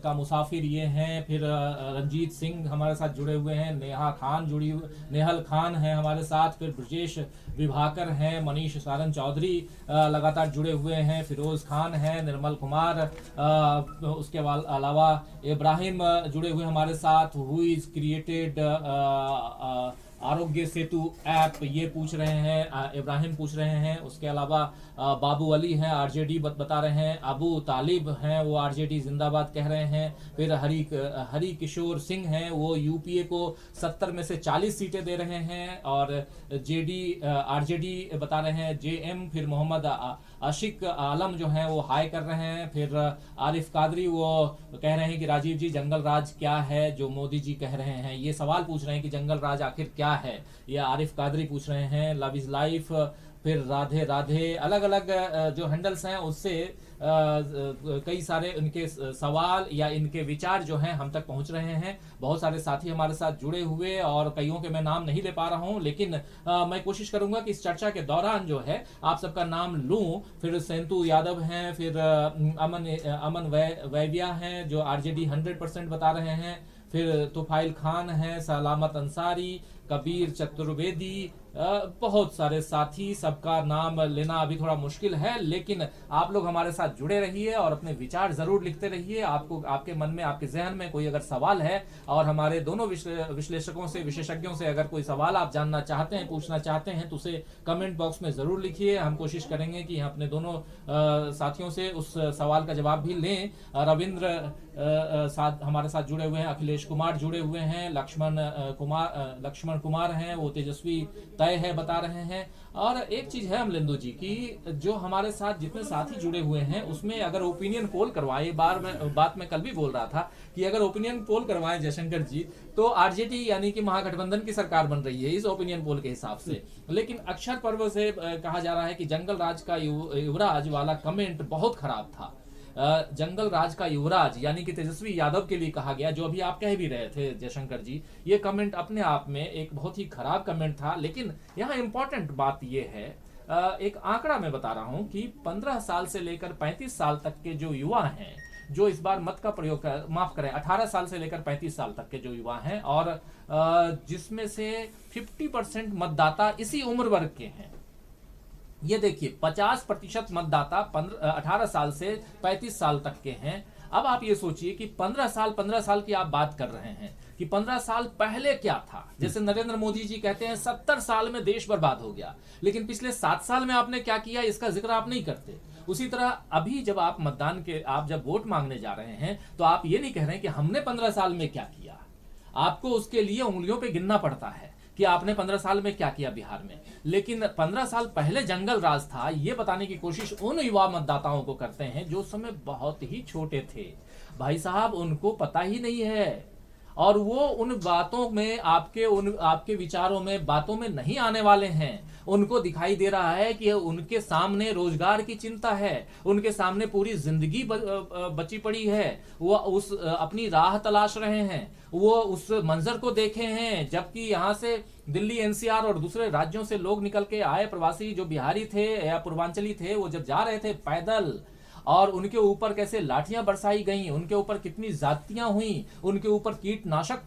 का मुसाफिर ये हैं। फिर रंजीत सिंह हमारे साथ जुड़े हुए हैं, नेहल खान है हमारे साथ, फिर ब्रजेश विभाकर हैं, मनीष सारन चौधरी लगातार जुड़े हुए हैं, फिरोज खान है, निर्मल कुमार, उसके अलावा इब्राहिम जुड़े हुए हमारे साथ। Who is created Aarogya Setu app, ये पूछ रहे हैं, इब्राहिम पूछ रहे हैं। उसके अलावा बाबू अली हैं, आरजेडी बता रहे हैं। अबू तालिब हैं, वो आरजेडी जिंदाबाद कह रहे हैं। फिर हरी किशोर सिंह हैं, वो यूपीए को 70 में से 40 सीटें दे रहे हैं। और आरजेडी बता रहे हैं जेएम। फिर मोहम्मद आशिक आलम जो हैं वो हाई कर रहे हैं। फिर आरिफ कादरी वो कह रहे हैं कि राजीव जी जंगल राज क्या है जो मोदी जी कह रहे हैं। ये सवाल पूछ रहे हैं कि जंगल राज आखिर क्या है, ये आरिफ कादरी पूछ रहे हैं। लव इज लाइफ, फिर राधे राधे, अलग अलग जो हैंडल्स हैं उससे कई सारे उनके सवाल या इनके विचार जो हैं हम तक पहुंच रहे हैं। बहुत सारे साथी हमारे साथ जुड़े हुए और कईयों के मैं नाम नहीं ले पा रहा हूं, लेकिन मैं कोशिश करूंगा कि इस चर्चा के दौरान जो है आप सबका नाम लूं। फिर सेंतु यादव हैं, फिर अमन वैविया हैं जो आरजेडी 100% बता रहे हैं। फिर तुफाइल खान है, सलामत अंसारी, कबीर चतुर्वेदी, बहुत सारे साथी, सबका नाम लेना अभी थोड़ा मुश्किल है, लेकिन आप लोग हमारे साथ जुड़े रहिए और अपने विचार जरूर लिखते रहिए। आपको आपके मन में, आपके जहन में कोई अगर सवाल है और हमारे दोनों विश्लेषकों से, विशेषज्ञों से अगर कोई सवाल आप जानना चाहते हैं, पूछना चाहते हैं, तो उसे कमेंट बॉक्स में जरूर लिखिए। हम कोशिश करेंगे कि अपने दोनों साथियों से उस सवाल का जवाब भी लें। रविंद्र हमारे साथ जुड़े हुए हैं, अखिलेश कुमार जुड़े हुए हैं, लक्ष्मण कुमार हैं, वो तेजस्वी तय है बता रहे हैं। और एक चीज है अमलिंदु जी की, जो हमारे साथ जितने साथी जुड़े हुए हैं उसमें अगर ओपिनियन पोल करवाएं, बात मैं कल भी बोल रहा था कि अगर ओपिनियन पोल करवाएं जयशंकर जी, तो आरजेडी यानी कि महागठबंधन की सरकार बन रही है इस ओपिनियन पोल के हिसाब से। लेकिन अक्षर पर्व से कहा जा रहा है कि जंगल राज का युवराज वाला कमेंट बहुत खराब था। जंगल राज का युवराज यानी कि तेजस्वी यादव के लिए कहा गया, जो अभी आप कह भी रहे थे जयशंकर जी, ये कमेंट अपने आप में एक बहुत ही खराब कमेंट था। लेकिन यहाँ इंपॉर्टेंट बात ये है, एक आंकड़ा मैं बता रहा हूं कि 15 साल से लेकर 35 साल तक के जो युवा हैं, जो इस बार मत का प्रयोग माफ करें 18 साल से लेकर 35 साल तक के जो युवा हैं, और जिसमें से 50% मतदाता इसी उम्र वर्ग के हैं। ये देखिए 50% मतदाता 18 साल से 35 साल तक के हैं। अब आप ये सोचिए कि 15 साल की आप बात कर रहे हैं कि 15 साल पहले क्या था। जैसे नरेंद्र मोदी जी कहते हैं 70 साल में देश बर्बाद हो गया, लेकिन पिछले 7 साल में आपने क्या किया इसका जिक्र आप नहीं करते। उसी तरह अभी जब आप आप जब वोट मांगने जा रहे हैं तो आप ये नहीं कह रहे हैं कि हमने 15 साल में क्या किया। आपको उसके लिए उंगलियों पे गिनना पड़ता है कि आपने 15 साल में क्या किया बिहार में। लेकिन 15 साल पहले जंगल राज था, ये बताने की कोशिश उन युवा मतदाताओं को करते हैं जो उस समय बहुत ही छोटे थे। भाई साहब उनको पता ही नहीं है। और वो उन बातों में आपके विचारों में बातों में नहीं आने वाले हैं। उनको दिखाई दे रहा है कि उनके सामने रोजगार की चिंता है, उनके सामने पूरी जिंदगी बची पड़ी है, वो उस अपनी राह तलाश रहे हैं, वो उस मंजर को देखे हैं। जबकि यहाँ से दिल्ली एनसीआर और दूसरे राज्यों से लोग निकल के आए, प्रवासी जो बिहारी थे या पूर्वांचली थे, वो जब जा रहे थे पैदल और उनके ऊपर कैसे लाठियां बरसाई गई, उनके ऊपर कितनी जातियां हुई, उनके ऊपर कीटनाशक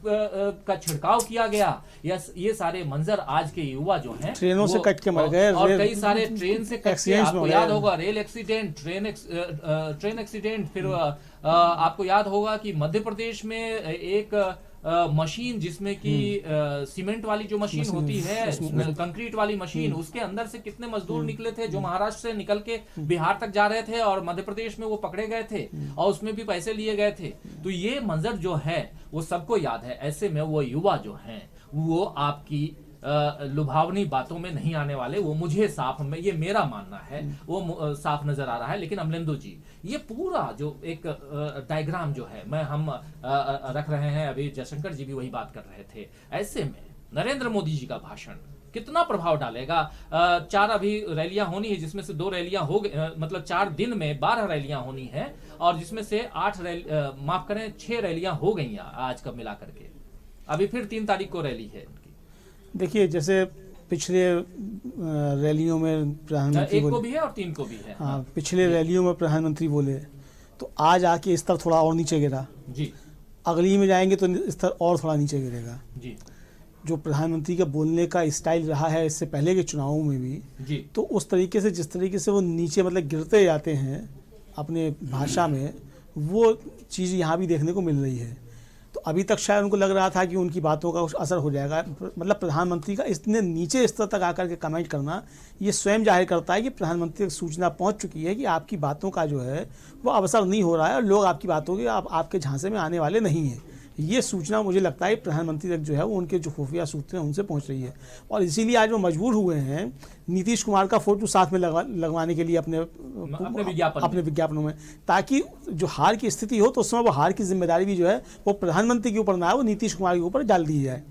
का छिड़काव किया गया, ये सारे मंजर आज के युवा जो हैं ट्रेनों से कट के मर गए और कई सारे ट्रेन से कट के, आपको याद होगा रेल एक्सीडेंट, ट्रेन एक्सीडेंट। फिर आपको याद होगा कि मध्य प्रदेश में एक मशीन जिसमें कि सीमेंट वाली जो मशीन होती है, कंक्रीट वाली मशीन, उसके अंदर से कितने मजदूर निकले थे जो महाराष्ट्र से निकल के बिहार तक जा रहे थे और मध्य प्रदेश में वो पकड़े गए थे और उसमें भी पैसे लिए गए थे। तो ये मंजर जो है वो सबको याद है। ऐसे में वो युवा जो हैं वो आपकी लुभावनी बातों में नहीं आने वाले, वो मुझे साफ में, ये मेरा मानना है, वो साफ नजर आ रहा है। लेकिन अमलेंदु जी, ये पूरा जो एक डायग्राम जो है हम रख रहे हैं, अभी जयशंकर जी भी वही बात कर रहे थे, ऐसे में नरेंद्र मोदी जी का भाषण कितना प्रभाव डालेगा? 4 अभी रैलियां होनी है, जिसमें से 2 रैलियां हो गई, मतलब 4 दिन में 12 रैलियां होनी है और जिसमें से 6 रैलियां हो गई आज का मिला करके। अभी फिर 3 तारीख को रैली है उनकी। देखिए, जैसे पिछले रैलियों में प्रधानमंत्री 1 को भी है और 3 को भी है। हाँ, पिछले रैलियों में प्रधानमंत्री बोले तो आज आके स्तर थोड़ा और नीचे गिरा जी, अगली में जाएंगे तो स्तर और थोड़ा नीचे गिरेगा जी। जो प्रधानमंत्री का बोलने का स्टाइल रहा है इससे पहले के चुनावों में भी जी, तो उस तरीके से, जिस तरीके से वो नीचे मतलब गिरते जाते हैं अपने भाषा में, वो चीज़ यहाँ भी देखने को मिल रही है। तो अभी तक शायद उनको लग रहा था कि उनकी बातों का कुछ असर हो जाएगा। मतलब प्रधानमंत्री का इतने नीचे स्तर तक आकर के कमेंट करना, ये स्वयं जाहिर करता है कि प्रधानमंत्री तक सूचना पहुंच चुकी है कि आपकी बातों का जो है वो अवसर नहीं हो रहा है और लोग आपकी बातों के आपके झांसे में आने वाले नहीं हैं। ये सूचना मुझे लगता है प्रधानमंत्री तक जो है वो उनके जो खुफिया सूत्र हैं उनसे पहुंच रही है और इसीलिए आज वो मजबूर हुए हैं नीतीश कुमार का फोटो साथ में लगवाने के लिए अपने विज्ञापनों में, ताकि जो हार की स्थिति हो तो उस समय वो हार की जिम्मेदारी भी जो है वो प्रधानमंत्री के ऊपर ना है, वो नीतीश कुमार के ऊपर डाल दी जाए।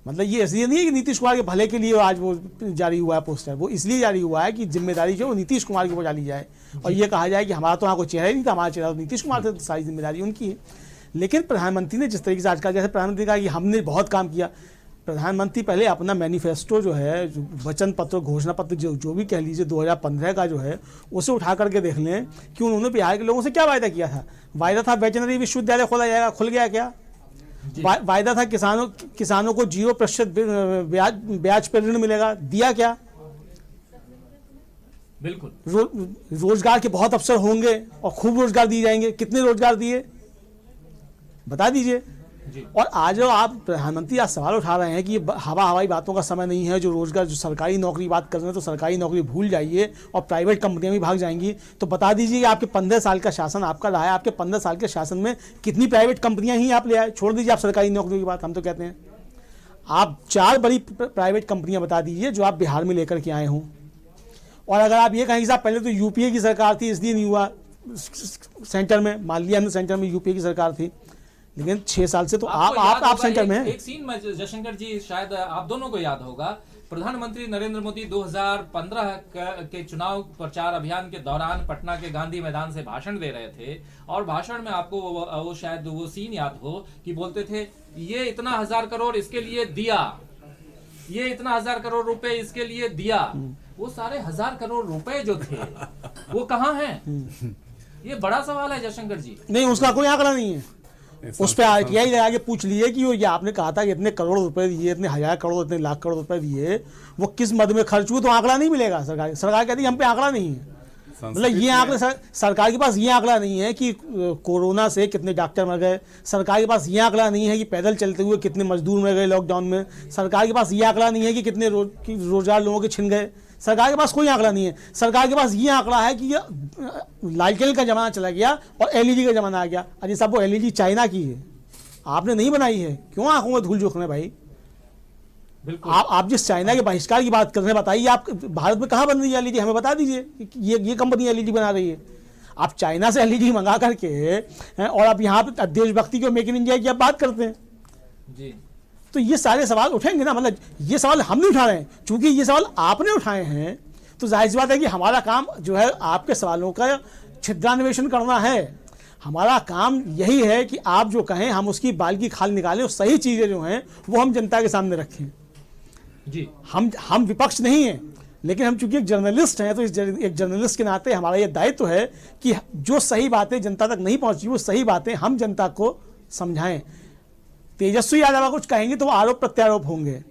मतलब ये इसलिए नहीं है कि नीतीश कुमार के भले के लिए आज वो जारी हुआ है पोस्टर, वो इसलिए जारी हुआ है कि जिम्मेदारी जो है वो नीतीश कुमार के ऊपर डाली जाए और ये कहा जाए कि हमारा तो यहाँ कोई चेहरा ही नहीं था, हमारा चेहरा तो नीतीश कुमार से, सारी जिम्मेदारी उनकी है। लेकिन प्रधानमंत्री ने जिस तरीके से आज कहा, जैसे प्रधानमंत्री कहा कि हमने बहुत काम किया, प्रधानमंत्री पहले अपना मैनिफेस्टो जो है, वचन पत्र, घोषणा पत्र, जो भी कह लीजिए 2015 का जो है, उसे उठा करके देख लें कि उन्होंने बिहार के लोगों से क्या वायदा किया था। वायदा था वेटनरी विश्वविद्यालय खोला जाएगा, खुल गया क्या? वायदा था किसानों को 0% ब्याज पर ऋण मिलेगा, दिया क्या? बिल्कुल। रोजगार के बहुत अवसर होंगे और खूब रोजगार दिए जाएंगे, कितने रोजगार दिए बता दीजिए। और आज जो आप प्रधानमंत्री आज सवाल उठा रहे हैं कि हवाई बातों का समय नहीं है, जो रोजगार, जो सरकारी नौकरी बात कर रहे हैं तो सरकारी नौकरी भूल जाइए और प्राइवेट कंपनियां भी भाग जाएंगी। तो बता दीजिए कि आपके 15 साल का शासन आपका रहा है, आपके 15 साल के शासन में कितनी प्राइवेट कंपनियां ही आप ले आए? छोड़ दीजिए आप सरकारी नौकरियों की बात, हम तो कहते हैं आप 4 बड़ी प्राइवेट कंपनियां बता दीजिए जो आप बिहार में लेकर के आए हों। और अगर आप ये कहें कि साहब पहले तो यूपीए की सरकार थी इसलिए नहीं हुआ, सेंटर में मान लिया सेंटर में यूपीए की सरकार थी, लेकिन 6 साल से तो आप सेंटर में हैं। एक सीन में जयशंकर जी, शायद आप दोनों को याद होगा, प्रधानमंत्री नरेंद्र मोदी 2015 के चुनाव प्रचार अभियान के दौरान पटना के गांधी मैदान से भाषण दे रहे थे और भाषण में आपको वो शायद वो सीन याद हो कि बोलते थे ये इतना 1000 करोड़ इसके लिए दिया, ये इतना 1000 करोड़ रुपए इसके लिए दिया। वो सारे 1000 करोड़ रुपए जो थे वो कहाँ हैं? ये बड़ा सवाल है जयशंकर जी। नहीं, उसका कोई आंकड़ा नहीं है। उस पर आरटीआई लगा के पूछ लिए कि ये आपने कहा था कि इतने करोड़ रुपए दिए, इतने 1000 करोड़, इतने लाख करोड़ रुपए दिए, वो किस मद में खर्च हुए, तो आंकड़ा नहीं मिलेगा। सरकार कहती है हम पे आंकड़ा नहीं है। मतलब ये आंकड़े सरकार के पास ये आंकड़ा नहीं है कि कोरोना से कितने डॉक्टर मर गए, सरकार के पास ये आंकड़ा नहीं है कि पैदल चलते हुए कितने मजदूर मर गए लॉकडाउन में, सरकार के पास ये आंकड़ा नहीं है कि कितने रोजगार लोगों के छिन गए। सरकार के पास कोई आंकड़ा नहीं है। सरकार के पास ये आंकड़ा है कि लालटेन का जमाना चला गया और एलईडी का जमाना आ गया। अरे साहब, वो एलईडी चाइना की है, आपने नहीं बनाई है, क्यों आंखों में धूल झोंक रहे भाई? बिल्कुल। आप जिस चाइना के बहिष्कार की बात कर रहे हैं, बताइए आप भारत में कहाँ बन रही है एलईडी? हमें बता दीजिए ये कंपनी एलईडी बना रही है। आप चाइना से एलईडी मंगा करके और आप यहाँ पे देशभक्ति की, मेक इन इंडिया की आप बात करते हैं। जी। तो ये सारे सवाल उठेंगे ना, मतलब ये सवाल हम नहीं उठा रहे हैं, चूंकि ये सवाल आपने उठाए हैं तो जाहिर सी बात है कि हमारा काम जो है आपके सवालों का छिद्रान्वेषण करना है। हमारा काम यही है कि आप जो कहें हम उसकी बाल की खाल निकालें और सही चीज़ें जो हैं वो हम जनता के सामने रखें। जी। हम विपक्ष नहीं हैं, लेकिन हम चूंकि एक जर्नलिस्ट हैं तो एक जर्नलिस्ट के नाते हमारा ये दायित्व है कि जो सही बातें जनता तक नहीं पहुंची वो सही बातें हम जनता को समझाएं। तेजस्वी यादव कुछ कहेंगे तो वो आरोप प्रत्यारोप होंगे,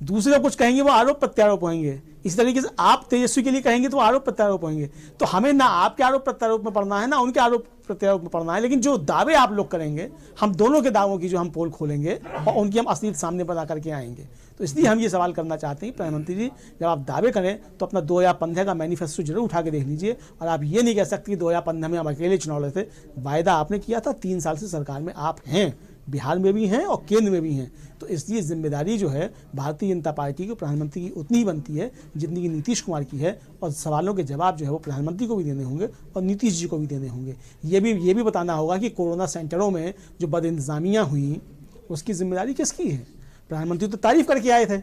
दूसरे कुछ कहेंगे वो आरोप प्रत्यारोप होंगे, इस तरीके से आप तेजस्वी के लिए कहेंगे तो आरोप प्रत्यारोप होंगे। तो हमें ना आपके आरोप प्रत्यारोप में पड़ना है ना उनके आरोप प्रत्यारोप में पड़ना है, लेकिन जो दावे आप लोग करेंगे हम दोनों के दावों की जो हम पोल खोलेंगे और उनकी हम असलियत सामने बता करके आएंगे। तो इसलिए हम ये सवाल करना चाहते हैं प्रधानमंत्री जी, जब आप दावे करें तो अपना 2015 का मैनिफेस्टो जरूर उठा के देख लीजिए। और आप ये नहीं कह सकते कि 2015 में हम अकेले चुनाव लड़े थे, वायदा आपने किया था, 3 साल से सरकार में आप हैं, बिहार में भी हैं और केंद्र में भी हैं। तो इसलिए जिम्मेदारी जो है भारतीय जनता पार्टी की प्रधानमंत्री की उतनी ही बनती है जितनी कि नीतीश कुमार की है, और सवालों के जवाब जो है वो प्रधानमंत्री को भी देने होंगे और नीतीश जी को भी देने होंगे। ये भी बताना होगा कि कोरोना सेंटरों में जो बदइंतजामियाँ हुई उसकी जिम्मेदारी किसकी है। प्रधानमंत्री तो तारीफ करके आए थे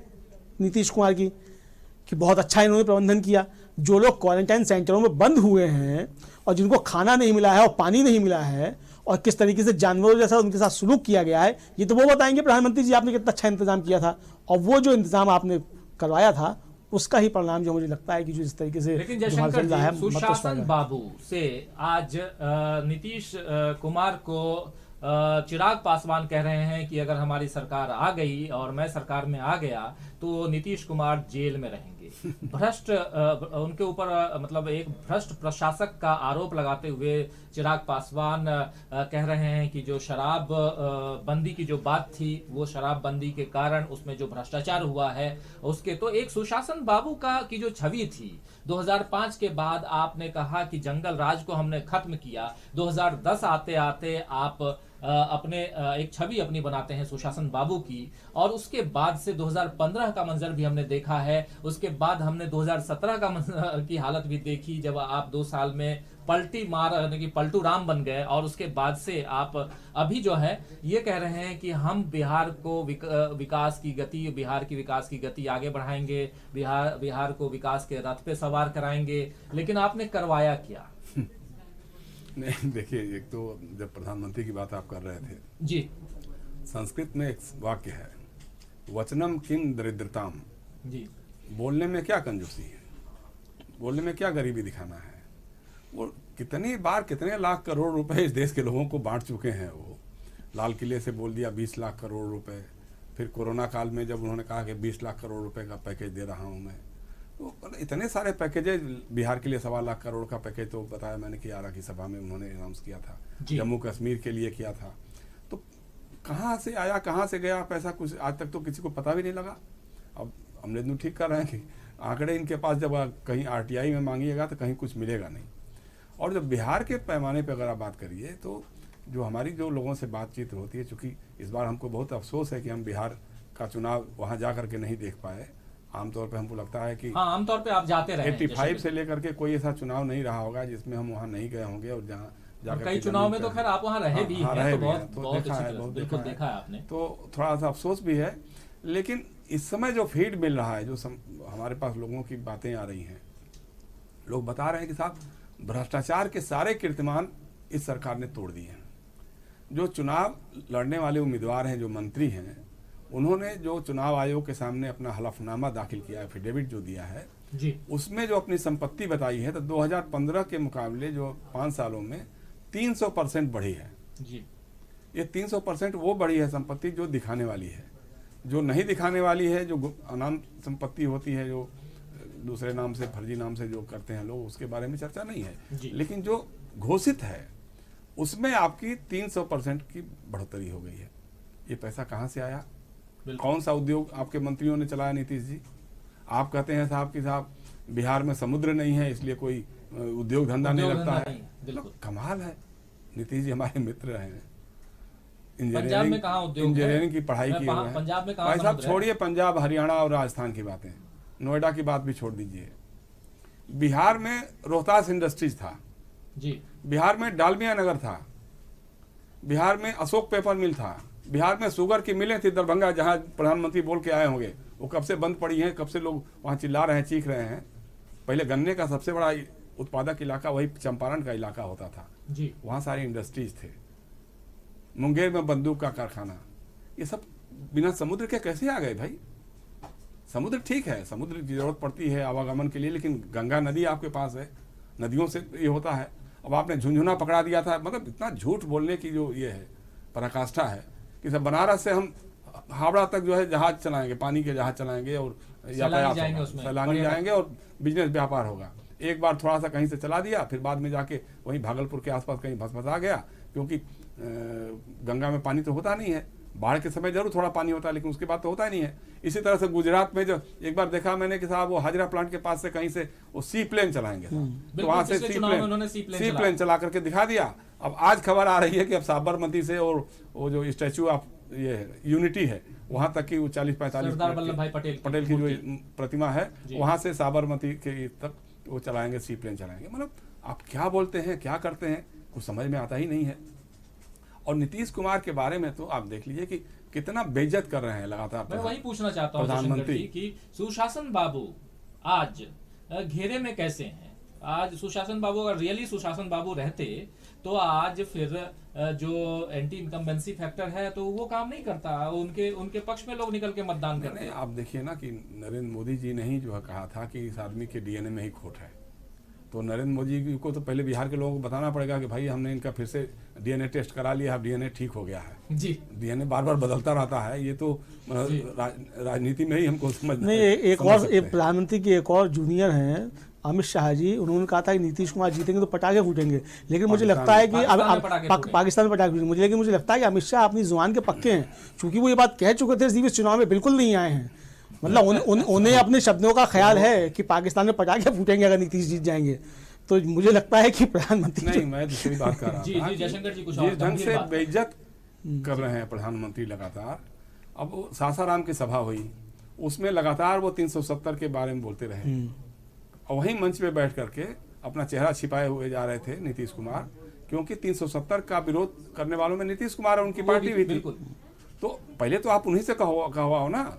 नीतीश कुमार की कि बहुत अच्छा इन्होंने प्रबंधन किया। जो लोग क्वारंटाइन सेंटरों में बंद हुए हैं और जिनको खाना नहीं मिला है और पानी नहीं मिला है और किस तरीके से जानवरों जैसा उनके साथ सुलूक किया गया है, ये तो वो बताएंगे प्रधानमंत्री जी आपने कितना अच्छा इंतजाम किया था। और वो जो इंतजाम आपने करवाया था उसका ही परिणाम जो मुझे लगता है कि जो इस तरीके से लेकिन जयशंकर जी, सुशासन बाबू से आज नीतीश कुमार को चिराग पासवान कह रहे हैं कि अगर हमारी सरकार आ गई और मैं सरकार में आ गया तो नीतीश कुमार जेल में रहेंगे। भ्रष्ट उनके ऊपर मतलब एक भ्रष्ट प्रशासक का आरोप लगाते हुए चिराग पासवान कह रहे हैं कि जो शराब बंदी की जो बात थी वो शराब बंदी के कारण उसमें जो भ्रष्टाचार हुआ है उसके, तो एक सुशासन बाबू का की जो छवि थी 2005 के बाद आपने कहा कि जंगल राज को हमने खत्म किया, 2010 आते आते आप अपने एक छवि अपनी बनाते हैं सुशासन बाबू की, और उसके बाद से 2015 का मंजर भी हमने देखा है। उसके बाद हमने 2017 का की हालत भी देखी जब आप 2 साल में पलटी मार यानी कि पलटू राम बन गए, और उसके बाद से आप अभी जो है ये कह रहे हैं कि हम बिहार को विकास की गति आगे बढ़ाएंगे, बिहार को विकास के रथ पे सवार कराएंगे, लेकिन आपने करवाया क्या? नहीं देखिए, एक तो जब प्रधानमंत्री की बात आप कर रहे थे जी, संस्कृत में एक वाक्य है, वचनम किम दरिद्रताम। जी, बोलने में क्या कंजूसी है, बोलने में क्या गरीबी दिखाना है। वो कितनी बार कितने लाख करोड़ रुपए इस देश के लोगों को बांट चुके हैं। वो लाल किले से बोल दिया 20 लाख करोड़ रुपए, फिर कोरोना काल में जब उन्होंने कहा कि 20 लाख करोड़ रुपए का पैकेज दे रहा हूँ मैं, तो इतने सारे पैकेजेज, बिहार के लिए 1.25 लाख करोड़ का पैकेज तो बताया मैंने कि आरा की सभा में उन्होंने अनाउंस किया था, जम्मू कश्मीर के लिए किया था। तो कहाँ से आया कहाँ से गया पैसा, कुछ आज तक तो किसी को पता भी नहीं लगा। अब हमने ठीक कर रहे हैं कि आंकड़े इनके पास जब कहीं RTI में मांगिएगा तो कहीं कुछ मिलेगा नहीं। और जब बिहार के पैमाने पर अगर आप बात करिए तो जो हमारी जो लोगों से बातचीत होती है, चूँकि इस बार हमको बहुत अफसोस है कि हम बिहार का चुनाव वहाँ जा करके नहीं देख पाए। आमतौर पे हमको लगता है कि हाँ, आमतौर पे आप जाते रहे 85 से लेकर के कोई ऐसा चुनाव नहीं रहा होगा जिसमें हम वहाँ नहीं गए होंगे, और जहाँ जाकर कई चुनाव में तो खैर आप वहाँ रहे भी हैं, तो बहुत देखा है, बिल्कुल देखा है आपने, तो थोड़ा सा अफसोस भी है। लेकिन इस समय जो फीड मिल रहा है, जो हमारे पास लोगों की बातें आ रही हैं, लोग बता रहे हैं कि साहब भ्रष्टाचार के सारे कीर्तिमान इस सरकार ने तोड़ दिए हैं। जो चुनाव लड़ने वाले उम्मीदवार हैं, जो मंत्री हैं, उन्होंने जो चुनाव आयोग के सामने अपना हलफनामा दाखिल किया, एफिडेविट जो दिया है जी, उसमें जो अपनी संपत्ति बताई है तो 2015 के मुकाबले जो 5 सालों में 300% बढ़ी है जी। ये 300% वो बढ़ी है संपत्ति जो दिखाने वाली है। जो नहीं दिखाने वाली है, जो अनाम संपत्ति होती है, जो दूसरे नाम से, फर्जी नाम से जो करते हैं लोग, उसके बारे में चर्चा नहीं है। लेकिन जो घोषित है उसमें आपकी 300% की बढ़ोतरी हो गई है। ये पैसा कहाँ से आया, कौन सा उद्योग आपके मंत्रियों ने चलाया? नीतीश जी, आप कहते हैं साहब कि साहब बिहार में समुद्र नहीं है इसलिए कोई उद्योग धंधा नहीं लगता है। कमाल है, नीतीश जी हमारे मित्र हैं, इंजीनियरिंग की पढ़ाई की हुई है। भाई साहब छोड़िए पंजाब, हरियाणा और राजस्थान की बातें, नोएडा की बात भी छोड़ दीजिए। बिहार में रोहतास इंडस्ट्रीज था जी, बिहार में डालमिया नगर था, बिहार में अशोक पेपर मिल था, बिहार में शुगर की मिलें थी दरभंगा, जहाँ प्रधानमंत्री बोल के आए होंगे, वो कब से बंद पड़ी हैं, कब से लोग वहाँ चिल्ला रहे हैं, चीख रहे हैं। पहले गन्ने का सबसे बड़ा उत्पादक इलाका वही चंपारण का इलाका होता था जी। वहाँ सारे इंडस्ट्रीज थे। मुंगेर में बंदूक का कारखाना, ये सब बिना समुद्र के कैसे आ गए भाई? समुद्र ठीक है, समुद्र की जरूरत पड़ती है आवागमन के लिए, लेकिन गंगा नदी आपके पास है, नदियों से ये होता है। अब आपने झुंझुना पकड़ा दिया था, मतलब इतना झूठ बोलने की जो ये है पराकाष्ठा है कि सब बनारस से हम हावड़ा तक जो है जहाज चलाएंगे, पानी के जहाज चलाएंगे और यातायात सैलानी जाएंगे और बिजनेस व्यापार होगा। एक बार थोड़ा सा कहीं से चला दिया, फिर बाद में जाके वहीं भागलपुर के आसपास कहीं भसभसा गया, क्योंकि गंगा में पानी तो होता नहीं है। बाढ़ के समय जरूर थोड़ा पानी होता है, लेकिन उसके बाद तो होता ही नहीं है। इसी तरह से गुजरात में जो एक बार देखा मैंने कि साहब वो हाजरा प्लांट के पास से कहीं से वो सी प्लेन चलाएंगे, तो वहां से सी प्लेन चला करके दिखा दिया। अब आज खबर आ रही है कि अब साबरमती से और वो जो स्टैचू ऑफ ये यूनिटी है वहां तक की वो 40-45 पटेल की जो प्रतिमा है, वहां से साबरमती के तक वो चलाएंगे, सी प्लेन चलाएंगे। मतलब आप क्या बोलते हैं, क्या करते हैं, कुछ समझ में आता ही नहीं है। और नीतीश कुमार के बारे में तो आप देख लीजिए कि कितना बेइज्जत कर रहे हैं लगातार। मैं वही पूछना चाहता हूँ प्रधानमंत्री कि सुशासन बाबू आज घेरे में कैसे हैं? आज सुशासन बाबू अगर रियली सुशासन बाबू रहते तो आज फिर जो एंटी इनकम्बेंसी फैक्टर है तो वो काम नहीं करता, उनके पक्ष में लोग निकल के मतदान करते हैं। आप देखिए ना कि नरेंद्र मोदी जी ने ही जो है कहा था कि इस आदमी के डीएनए में ही खोट है। तो नरेंद्र मोदी जी को तो पहले बिहार के लोगों को बताना पड़ेगा कि भाई हमने इनका फिर से डीएनए टेस्ट करा लिया, अब डीएनए ठीक हो गया है जी। डीएनए बार बार बदलता रहता है, ये तो राजनीति में ही हमको समझ नहीं। एक और प्रधानमंत्री की एक और जूनियर हैं अमित शाह जी, उन्होंने कहा था कि नीतीश कुमार जीतेंगे तो पटाखे फूटेंगे, लेकिन मुझे लगता है कि पाकिस्तान में पटाखे फूटेंगे लेकिन मुझे लगता है कि अमित शाह अपनी जुबान के पक्के हैं, क्योंकि वो ये बात कह चुके थे इस चुनाव में बिल्कुल नहीं आए हैं। मतलब उन्हें अपने शब्दों का ख्याल है कि पाकिस्तान में पटाखे फूटेंगे अगर नीतीश जीत जाएंगे। तो मुझे लगता है कि प्रधानमंत्री नहीं, मैं दूसरी बात कर रहा था जिस ढंग से बेइज्जत कर रहे हैं प्रधानमंत्री लगातार। अब सासाराम की सभा हुई, उसमें लगातार वो 370 के बारे में बोलते रहे और वहीं मंच पे बैठ करके अपना चेहरा छिपाए हुए जा रहे थे नीतीश कुमार, क्योंकि 370 का विरोध करने वालों में नीतीश कुमार और उनकी पार्टी भी थी। तो पहले तो आप उन्हीं से कहा हो ना,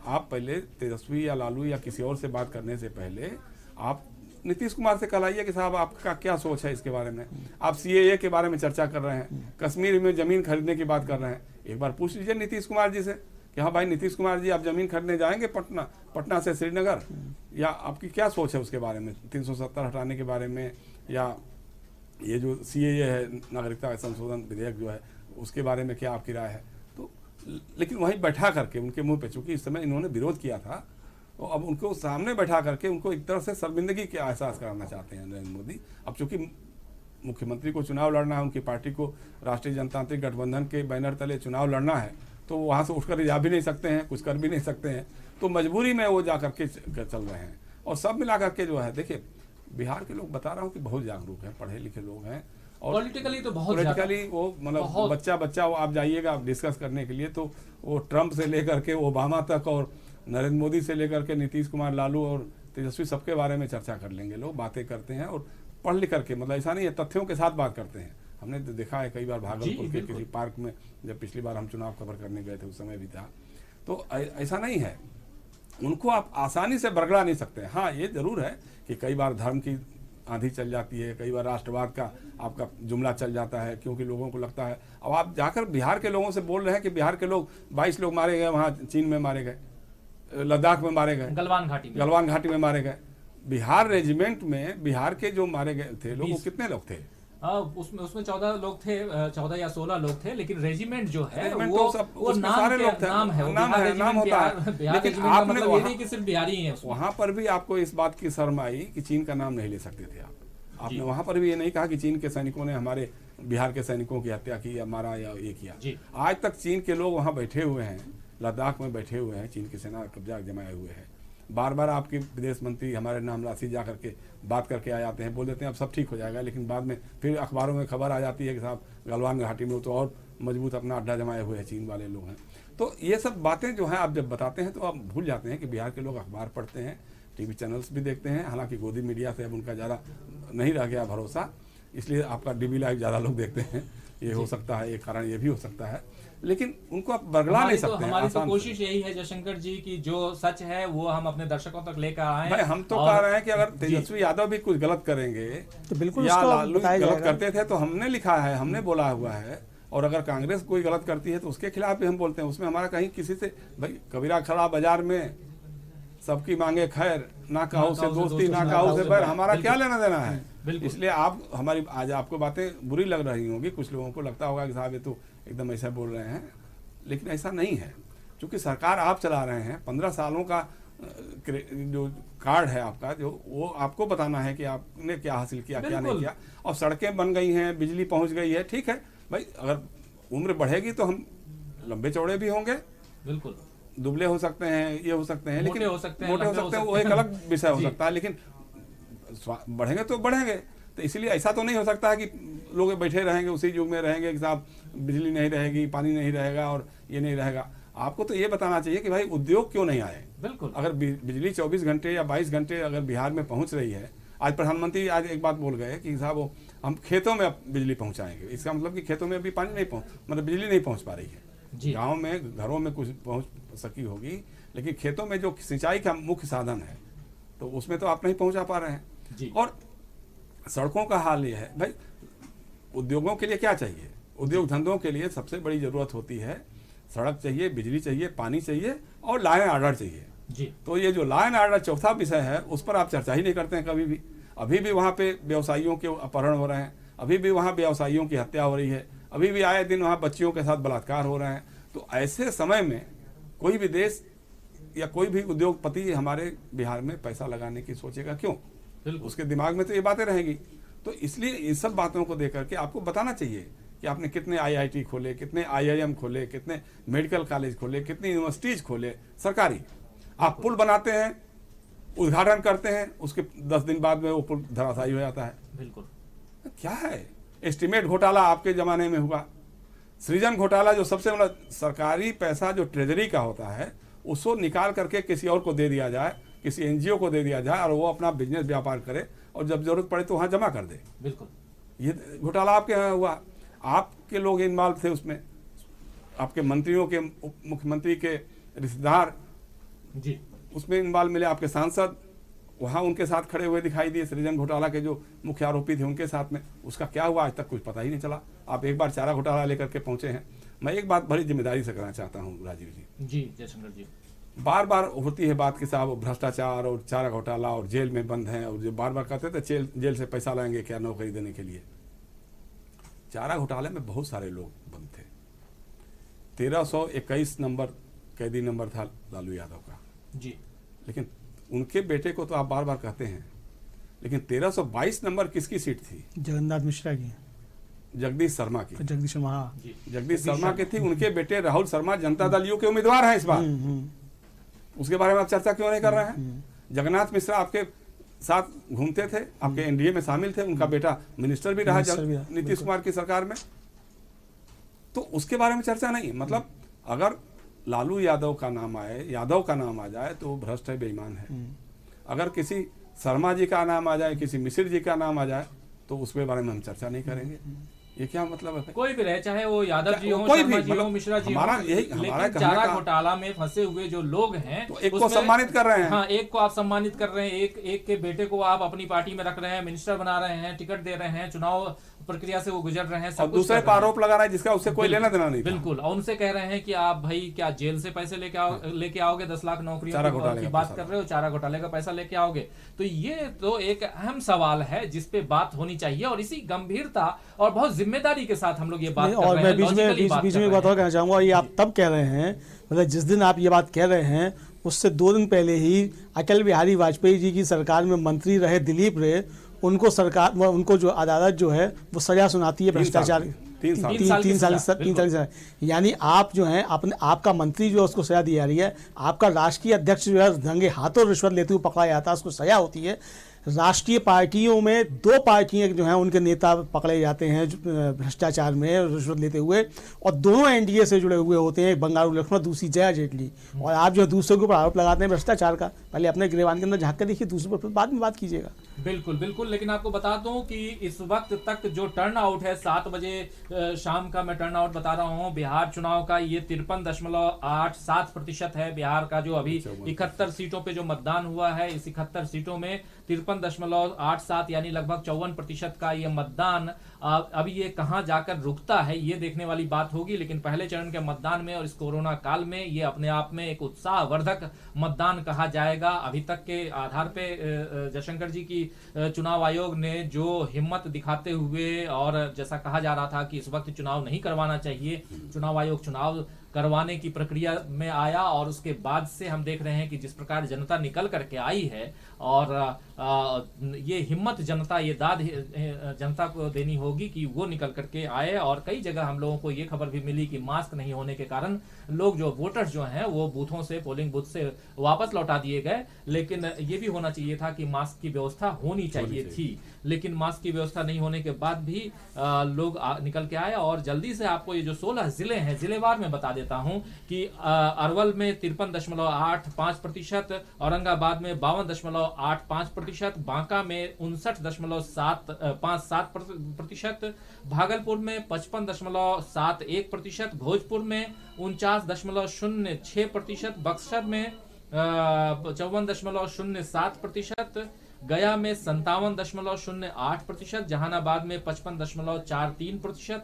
आप पहले तेजस्वी या लालू या किसी और से बात करने से पहले आप नीतीश कुमार से कहलाइए कि साहब आपका क्या सोच है इसके बारे में। आप सीएए के बारे में चर्चा कर रहे हैं, कश्मीर में जमीन खरीदने की बात कर रहे हैं, एक बार पूछ लीजिए नीतीश कुमार जी से कि हाँ भाई नीतीश कुमार जी आप जमीन खरीदने जाएंगे पटना से श्रीनगर, या आपकी क्या सोच है उसके बारे में, 370 हटाने के बारे में, या ये जो सीएए है नागरिकता संशोधन विधेयक जो है उसके बारे में क्या आपकी राय है। तो लेकिन वहीं बैठा करके उनके मुंह पे, चूंकि इस समय इन्होंने विरोध किया था, तो अब उनको सामने बैठा करके उनको एक तरह से शर्मिंदगी का एहसास कराना चाहते हैं नरेंद्र मोदी। अब चूंकि मुख्यमंत्री को चुनाव लड़ना है, उनकी पार्टी को राष्ट्रीय जनतांत्रिक गठबंधन के बैनर तले चुनाव लड़ना है, तो वहाँ से उठकर जा भी नहीं सकते हैं, कुछ कर भी नहीं सकते हैं, तो मजबूरी में वो जा करके चल रहे हैं। और सब मिला करके जो है, देखिए बिहार के लोग बता रहा हूँ कि बहुत जागरूक हैं, पढ़े लिखे लोग हैं, और पॉलिटिकली तो बहुत पॉलिटिकली वो मतलब बच्चा वो आप जाइएगा डिस्कस करने के लिए, तो वो ट्रंप से लेकर के ओबामा तक और नरेंद्र मोदी से लेकर के नीतीश कुमार, लालू और तेजस्वी सबके बारे में चर्चा कर लेंगे। लोग बातें करते हैं और पढ़ लिख करके, मतलब ऐसा नहीं है, तथ्यों के साथ बात करते हैं। हमने तो देखा है कई बार भागलपुर के किसी पार्क में, जब पिछली बार हम चुनाव कवर करने गए थे उस समय भी था, तो ऐसा नहीं है, उनको आप आसानी से बरगड़ा नहीं सकते। हाँ ये जरूर है कि कई बार धर्म की आंधी चल जाती है, कई बार राष्ट्रवाद का आपका जुमला चल जाता है, क्योंकि लोगों को लगता है। अब आप जाकर बिहार के लोगों से बोल रहे हैं कि बिहार के लोग 22 लोग मारे गए, वहाँ चीन में मारे गए, लद्दाख में मारे गए, गलवान घाटी में मारे गए। बिहार रेजिमेंट में बिहार के जो मारे गए थे लोग, वो कितने लोग थे? उसमें 14 लोग थे, 14 या 16 लोग थे, लेकिन रेजिमेंट जो है वो सारे लोग थे, नाम होता है, लेकिन आपने ये नहीं कि सिर्फ बिहारी हैं। वहां पर भी आपको इस बात की शर्म आई कि चीन का नाम नहीं ले सकते थे आपने वहां पर भी ये नहीं कहा कि चीन के सैनिकों ने हमारे बिहार के सैनिकों की हत्या की या मारा या ये किया। आज तक चीन के लोग वहां बैठे हुए हैं, लद्दाख में बैठे हुए हैं, चीन की सेना कब्जा जमाए हुए है। बार बार आपके विदेश मंत्री हमारे नाम राशि जा करके बात करके आ जाते हैं, बोल देते हैं अब सब ठीक हो जाएगा, लेकिन बाद में फिर अखबारों में खबर आ जाती है कि साहब गलवान घाटी में तो और मजबूत अपना अड्डा जमाए हुए हैं चीन वाले लोग हैं। तो ये सब बातें जो हैं आप जब बताते हैं तो आप भूल जाते हैं कि बिहार के लोग अखबार पढ़ते हैं, टीवी चैनल्स भी देखते हैं। हालांकि गोदी मीडिया से अब उनका ज़्यादा नहीं रह गया भरोसा, इसलिए आपका डीबी लाइव ज़्यादा लोग देखते हैं, ये हो सकता है, एक कारण ये भी हो सकता है, लेकिन उनको आप बरगला नहीं सकते हैं। हमारी तो आसान कोशिश यही है जयशंकर जी की जो सच है वो हम अपने दर्शकों तक लेकर आए। भाई हम तो कह रहे हैं कि अगर तेजस्वी यादव भी कुछ गलत करेंगे तो बिल्कुल या उसको लालू बताया गलत जाएगा। करते थे तो हमने लिखा है, हमने बोला हुआ है, और अगर कांग्रेस कोई गलत करती है तो उसके खिलाफ भी हम बोलते हैं। उसमें हमारा कहीं किसी से, भाई कबीरा खड़ा बाजार में सबकी मांगे खैर, ना काहू से दोस्ती ना काहू से बैर, हमारा क्या लेना देना है। इसलिए आप हमारी आज आपको बातें बुरी लग रही होंगी, कुछ लोगों को लगता होगा कि साहब ये तो एकदम ऐसा बोल रहे हैं, लेकिन ऐसा नहीं है। क्योंकि सरकार आप चला रहे हैं, 15 सालों का जो कार्ड है आपका, जो वो आपको बताना है कि आपने क्या हासिल किया क्या नहीं किया। और सड़कें बन गई हैं, बिजली पहुंच गई है, ठीक है भाई, अगर उम्र बढ़ेगी तो हम लंबे चौड़े भी होंगे, बिल्कुल दुबले हो सकते हैं, ये हो सकते हैं, लेकिन मोटे हो सकते हैं, मोटे हो सकते हैं, वो एक अलग विषय हो सकता है, लेकिन बढ़ेंगे तो बढ़ेंगे। तो इसलिए ऐसा तो नहीं हो सकता है कि लोग बैठे रहेंगे उसी युग में रहेंगे कि साहब बिजली नहीं रहेगी, पानी नहीं रहेगा और ये नहीं रहेगा। आपको तो ये बताना चाहिए कि भाई उद्योग क्यों नहीं आए। बिल्कुल, अगर बिजली 24 घंटे या 22 घंटे अगर बिहार में पहुंच रही है, आज प्रधानमंत्री आज एक बात बोल गए कि साहब हम खेतों में अब बिजली पहुंचाएंगे। इसका मतलब कि खेतों में अभी पानी नहीं मतलब बिजली नहीं पहुंच पा रही है। गाँव में घरों में कुछ पहुंच सकी होगी, लेकिन खेतों में जो सिंचाई का मुख्य साधन है तो उसमें तो आप नहीं पहुंचा पा रहे हैं। और सड़कों का हाल ये है भाई, उद्योगों के लिए क्या चाहिए, उद्योग धंधों के लिए सबसे बड़ी जरूरत होती है सड़क चाहिए, बिजली चाहिए, पानी चाहिए और लॉ एंड ऑर्डर चाहिए जी। तो ये जो लॉ एंड ऑर्डर चौथा विषय है उस पर आप चर्चा ही नहीं करते हैं कभी भी। अभी भी वहाँ पे व्यवसायियों के अपहरण हो रहे हैं, अभी भी वहाँ व्यवसायियों की हत्या हो रही है, अभी भी आए दिन वहाँ बच्चियों के साथ बलात्कार हो रहे हैं। तो ऐसे समय में कोई भी देश या कोई भी उद्योगपति हमारे बिहार में पैसा लगाने की सोचेगा क्यों? उसके दिमाग में तो ये बातें रहेंगी। तो इसलिए इन सब बातों को देख करके आपको बताना चाहिए कि आपने कितने IIT खोले, कितने IIM खोले, कितने मेडिकल कॉलेज खोले, कितनी यूनिवर्सिटीज खोले सरकारी। आप पुल बनाते हैं, उद्घाटन करते हैं, उसके 10 दिन बाद में वो पुल धराशायी हो जाता है। बिल्कुल क्या है? एस्टीमेट घोटाला आपके जमाने में हुआ, सृजन घोटाला, जो सबसे बड़ा सरकारी पैसा जो ट्रेजरी का होता है उसको निकाल करके किसी और को दे दिया जाए, किसी NGO को दे दिया जाए और वो अपना बिजनेस व्यापार करे और जब जरूरत पड़े तो वहाँ जमा कर दे। बिल्कुल, ये घोटाला आपके यहाँ हुआ, आपके लोग इन्वॉल्व थे उसमें, आपके मंत्रियों के, मुख्यमंत्री के रिश्तेदार जी उसमें इन्वॉल्व मिले, आपके सांसद वहाँ उनके साथ खड़े हुए दिखाई दिए, सृजन घोटाला के जो मुख्य आरोपी थे उनके साथ में। उसका क्या हुआ आज तक कुछ पता ही नहीं चला। आप एक बार चारा घोटाला लेकर के पहुंचे हैं। मैं एक बात बड़ी जिम्मेदारी से करना चाहता हूँ राजीव जी, जयशंकर जी, बार बार होती है बात कि साहब भ्रष्टाचार और चारा घोटाला और जेल में बंद हैं, और जो बार बार कहते थे जेल से पैसा लाएंगे क्या नौकरी देने के लिए। चारा घोटाले में बहुत सारे लोग बंद थे। 1321 नंबर कैदी नंबर था लालू यादव का जी, लेकिन उनके बेटे को तो आप बार बार कहते हैं, लेकिन 1322 नंबर किसकी सीट थी? जगन्नाथ मिश्रा की, जगदीश शर्मा की। जगदीश शर्मा की थी। उनके बेटे राहुल शर्मा जनता दल यू के उम्मीदवार हैं इस बार। उसके बारे में आप चर्चा क्यों नहीं कर रहे हैं? जगन्नाथ मिश्रा आपके साथ घूमते थे, आपके NDA में शामिल थे, उनका बेटा मिनिस्टर भी रहा नीतीश कुमार की सरकार में, तो उसके बारे में चर्चा नहीं। मतलब अगर लालू यादव का नाम आए, यादव का नाम आ जाए तो भ्रष्ट है, बेईमान है। अगर किसी शर्मा जी का नाम आ जाए, किसी मिश्र जी का नाम आ जाए तो उसके बारे में हम चर्चा नहीं करेंगे। ये क्या मतलब है? कोई भी रहे, चाहे वो यादव जी हो, शर्मा जी हो, मिश्रा जी हो, लेकिन चारा घोटाला में फंसे हुए जो लोग हैं तो एक को सम्मानित कर रहे हैं। हाँ, एक को आप सम्मानित कर रहे हैं, एक के बेटे को आप अपनी पार्टी में रख रहे हैं, मिनिस्टर बना रहे हैं, टिकट दे रहे हैं, चुनाव प्रक्रिया से वो गुजर रहे हैं, सब दूसरे पर आरोप लगा रहा है जिसका उससे कोई लेना देना नहीं। बिल्कुल, और उनसे कह रहे हैं कि आप भाई क्या जेल से पैसे लेके आओगे, 10 लाख नौकरियों की बात कर रहे हो, चारा घोटाले का पैसा लेके आओगे। तो ये तो एक अहम सवाल है जिस पे बात होनी चाहिए और इसी गंभीरता और बहुत जिम्मेदारी के साथ हम लोग ये बात कर रहे हैं। और मैं बीच में बात और कहना चाहूंगा, ये आप तब कह रहे हैं, मतलब जिस दिन आप ये बात कह रहे हैं उससे 2 दिन पहले ही अटल बिहारी वाजपेयी जी की सरकार में मंत्री रहे दिलीप रे, उनको सरकार, उनको जो अदालत जो है वो सजा सुनाती है भ्रष्टाचार 3 साल। यानी आप जो है अपने, आपका मंत्री जो है उसको सजा दी जा रही है, आपका राष्ट्रीय अध्यक्ष जो है रंगे हाथों रिश्वत लेते हुए पकड़ा जाता है, उसको सजा होती है। राष्ट्रीय पार्टियों में 2 पार्टियां जो हैं उनके नेता पकड़े जाते हैं भ्रष्टाचार में रिश्वत लेते हुए, और दोनों एनडीए से जुड़े हुए होते हैं, एक बंगारू लक्ष्मण, दूसरी जया जेटली। और आप जो दूसरे के ऊपर आरोप लगाते हैं भ्रष्टाचार का, पहले अपने गिरबान के अंदर झांक के देखिए, दूसरे पर बाद में बात कीजिएगा। बिल्कुल बिल्कुल, लेकिन आपको बता दूं कि इस वक्त तक जो टर्न आउट है 7 बजे शाम का मैं टर्न आउट बता रहा हूं बिहार चुनाव का, ये 53.87% है। बिहार का जो अभी 71 सीटों पे जो मतदान हुआ है, इस 71 सीटों में 53.87 यानी लगभग 54% का ये मतदान। अभी ये कहां जाकर रुकता है ये देखने वाली बात होगी, लेकिन पहले चरण के मतदान में और इस कोरोना काल में ये अपने आप में एक उत्साहवर्धक मतदान कहा जाएगा। अभी तक के आधार पे जयशंकर जी की चुनाव आयोग ने जो हिम्मत दिखाते हुए, और जैसा कहा जा रहा था कि इस वक्त चुनाव नहीं करवाना चाहिए, चुनाव आयोग चुनाव करवाने की प्रक्रिया में आया, और उसके बाद से हम देख रहे हैं कि जिस प्रकार जनता निकल करके आई है, और ये हिम्मत जनता, ये दाद जनता को देनी होगी कि वो निकल करके आए। और कई जगह हम लोगों को ये खबर भी मिली कि मास्क नहीं होने के कारण लोग, जो वोटर्स जो हैं, वो बूथों से, पोलिंग बूथ से वापस लौटा दिए गए। लेकिन ये भी होना चाहिए था कि मास्क की व्यवस्था होनी चाहिए थी, लेकिन मास्क की व्यवस्था नहीं होने के बाद भी लोग निकल के आए। और जल्दी से आपको ये जो 16 जिले हैं, जिलेवार में बता देता हूं कि अरवल में 53.85%, औरंगाबाद में 52.85%, बांका में 59.57%, भागलपुर में 55.71%, भोजपुर में 49.06%, बक्सर में 54.07%, गया में 57.08%, जहानाबाद में 55.43%,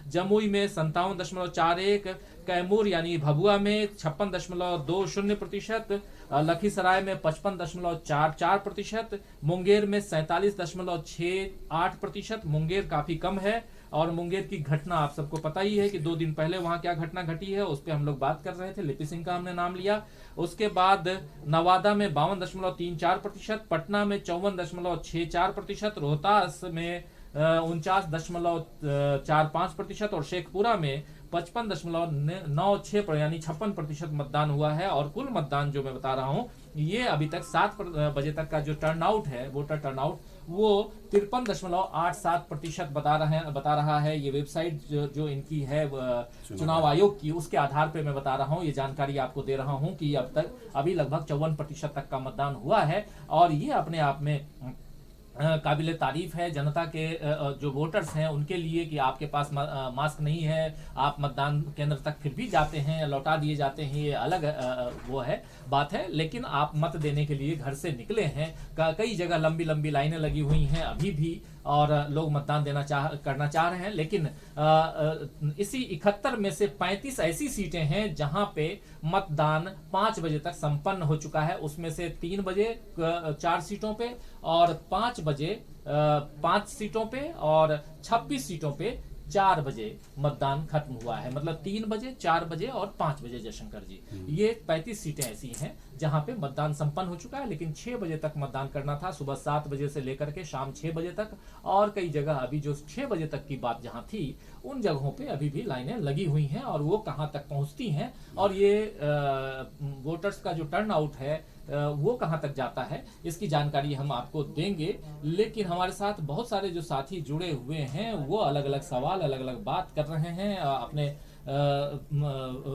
जमुई में 57.41%, कैमूर यानी भभुआ में 56.20%, लखीसराय में 55.44%, मुंगेर में 47.68%। मुंगेर काफी कम है, और मुंगेर की घटना आप सबको पता ही है कि 2 दिन पहले वहां क्या घटना घटी है, उस पर हम लोग बात कर रहे थे, लिपि सिंह का हमने नाम लिया। उसके बाद नवादा में 52.34%, पटना में 54.64%, रोहतास में 49.45% और शेखपुरा में 55.96 यानी 56% मतदान हुआ है। और कुल मतदान जो मैं बता रहा हूं, ये अभी तक 7 बजे तक का जो टर्नआउट है, वोटर टर्नआउट, वो 53.87% बता रहा है। ये वेबसाइट जो इनकी है चुनाव आयोग की, उसके आधार पे मैं बता रहा हूँ, ये जानकारी आपको दे रहा हूँ कि अब तक अभी लगभग 54% तक का मतदान हुआ है। और ये अपने आप में काबिले तारीफ है जनता के जो वोटर्स हैं उनके लिए कि आपके पास मास्क नहीं है, आप मतदान केंद्र तक फिर भी जाते हैं, लौटा दिए जाते हैं, ये अलग वो है बात है, लेकिन आप मत देने के लिए घर से निकले हैं। कई जगह लंबी लंबी लाइनें लगी हुई हैं अभी भी, और लोग मतदान करना चाह रहे हैं। लेकिन इसी 71 में से 35 ऐसी सीटें हैं जहां पे मतदान 5 बजे तक संपन्न हो चुका है। उसमें से 3 बजे 4 सीटों पे, और 5 बजे 5 सीटों पे, और 26 सीटों पे 4 बजे मतदान खत्म हुआ है। मतलब 3 बजे, 4 बजे और 5 बजे जयशंकर जी, ये 35 सीटें ऐसी हैं जहां पे मतदान संपन्न हो चुका है। लेकिन 6 बजे तक मतदान करना था, सुबह 7 बजे से लेकर के शाम 6 बजे तक। और कई जगह अभी जो 6 बजे तक की बात जहां थी, उन जगहों पे अभी भी लाइनें लगी हुई हैं, और वो कहां तक पहुंचती हैं, और ये वोटर्स का जो टर्न आउट है वो कहां तक जाता है, इसकी जानकारी हम आपको देंगे। लेकिन हमारे साथ बहुत सारे जो साथी जुड़े हुए हैं, वो अलग अलग सवाल, अलग अलग बात कर रहे हैं, अपने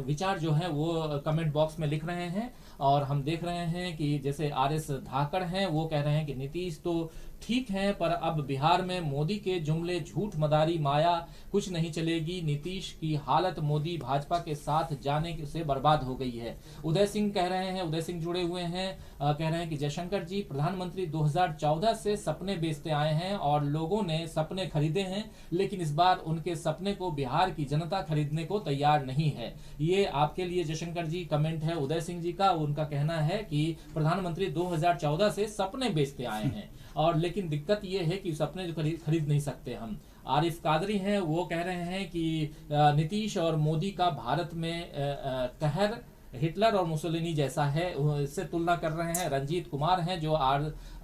विचार जो है वो कमेंट बॉक्स में लिख रहे हैं। और हम देख रहे हैं कि जैसे RS धाकड़ हैं, वो कह रहे हैं कि नीतीश तो ठीक है, पर अब बिहार में मोदी के जुमले, झूठ, मदारी, माया कुछ नहीं चलेगी। नीतीश की हालत मोदी भाजपा के साथ जाने से बर्बाद हो गई है। उदय सिंह कह रहे हैं, उदय सिंह जुड़े हुए हैं, कह रहे हैं कि जयशंकर जी प्रधानमंत्री 2014 से सपने बेचते आए हैं और लोगों ने सपने खरीदे हैं, लेकिन इस बार उनके सपने को बिहार की जनता खरीदने को तैयार नहीं है। ये आपके लिए जयशंकर जी कमेंट है उदय सिंह जी का। उनका कहना है कि प्रधानमंत्री 2014 से सपने बेचते आए हैं, और लेकिन दिक्कत ये है कि सपने जो खरीद नहीं सकते हम। आरिफ कादरी हैं, वो कह रहे हैं कि नीतीश और मोदी का भारत में कहर हिटलर और मुसोलिनी जैसा है, इससे तुलना कर रहे हैं। रंजीत कुमार हैं जो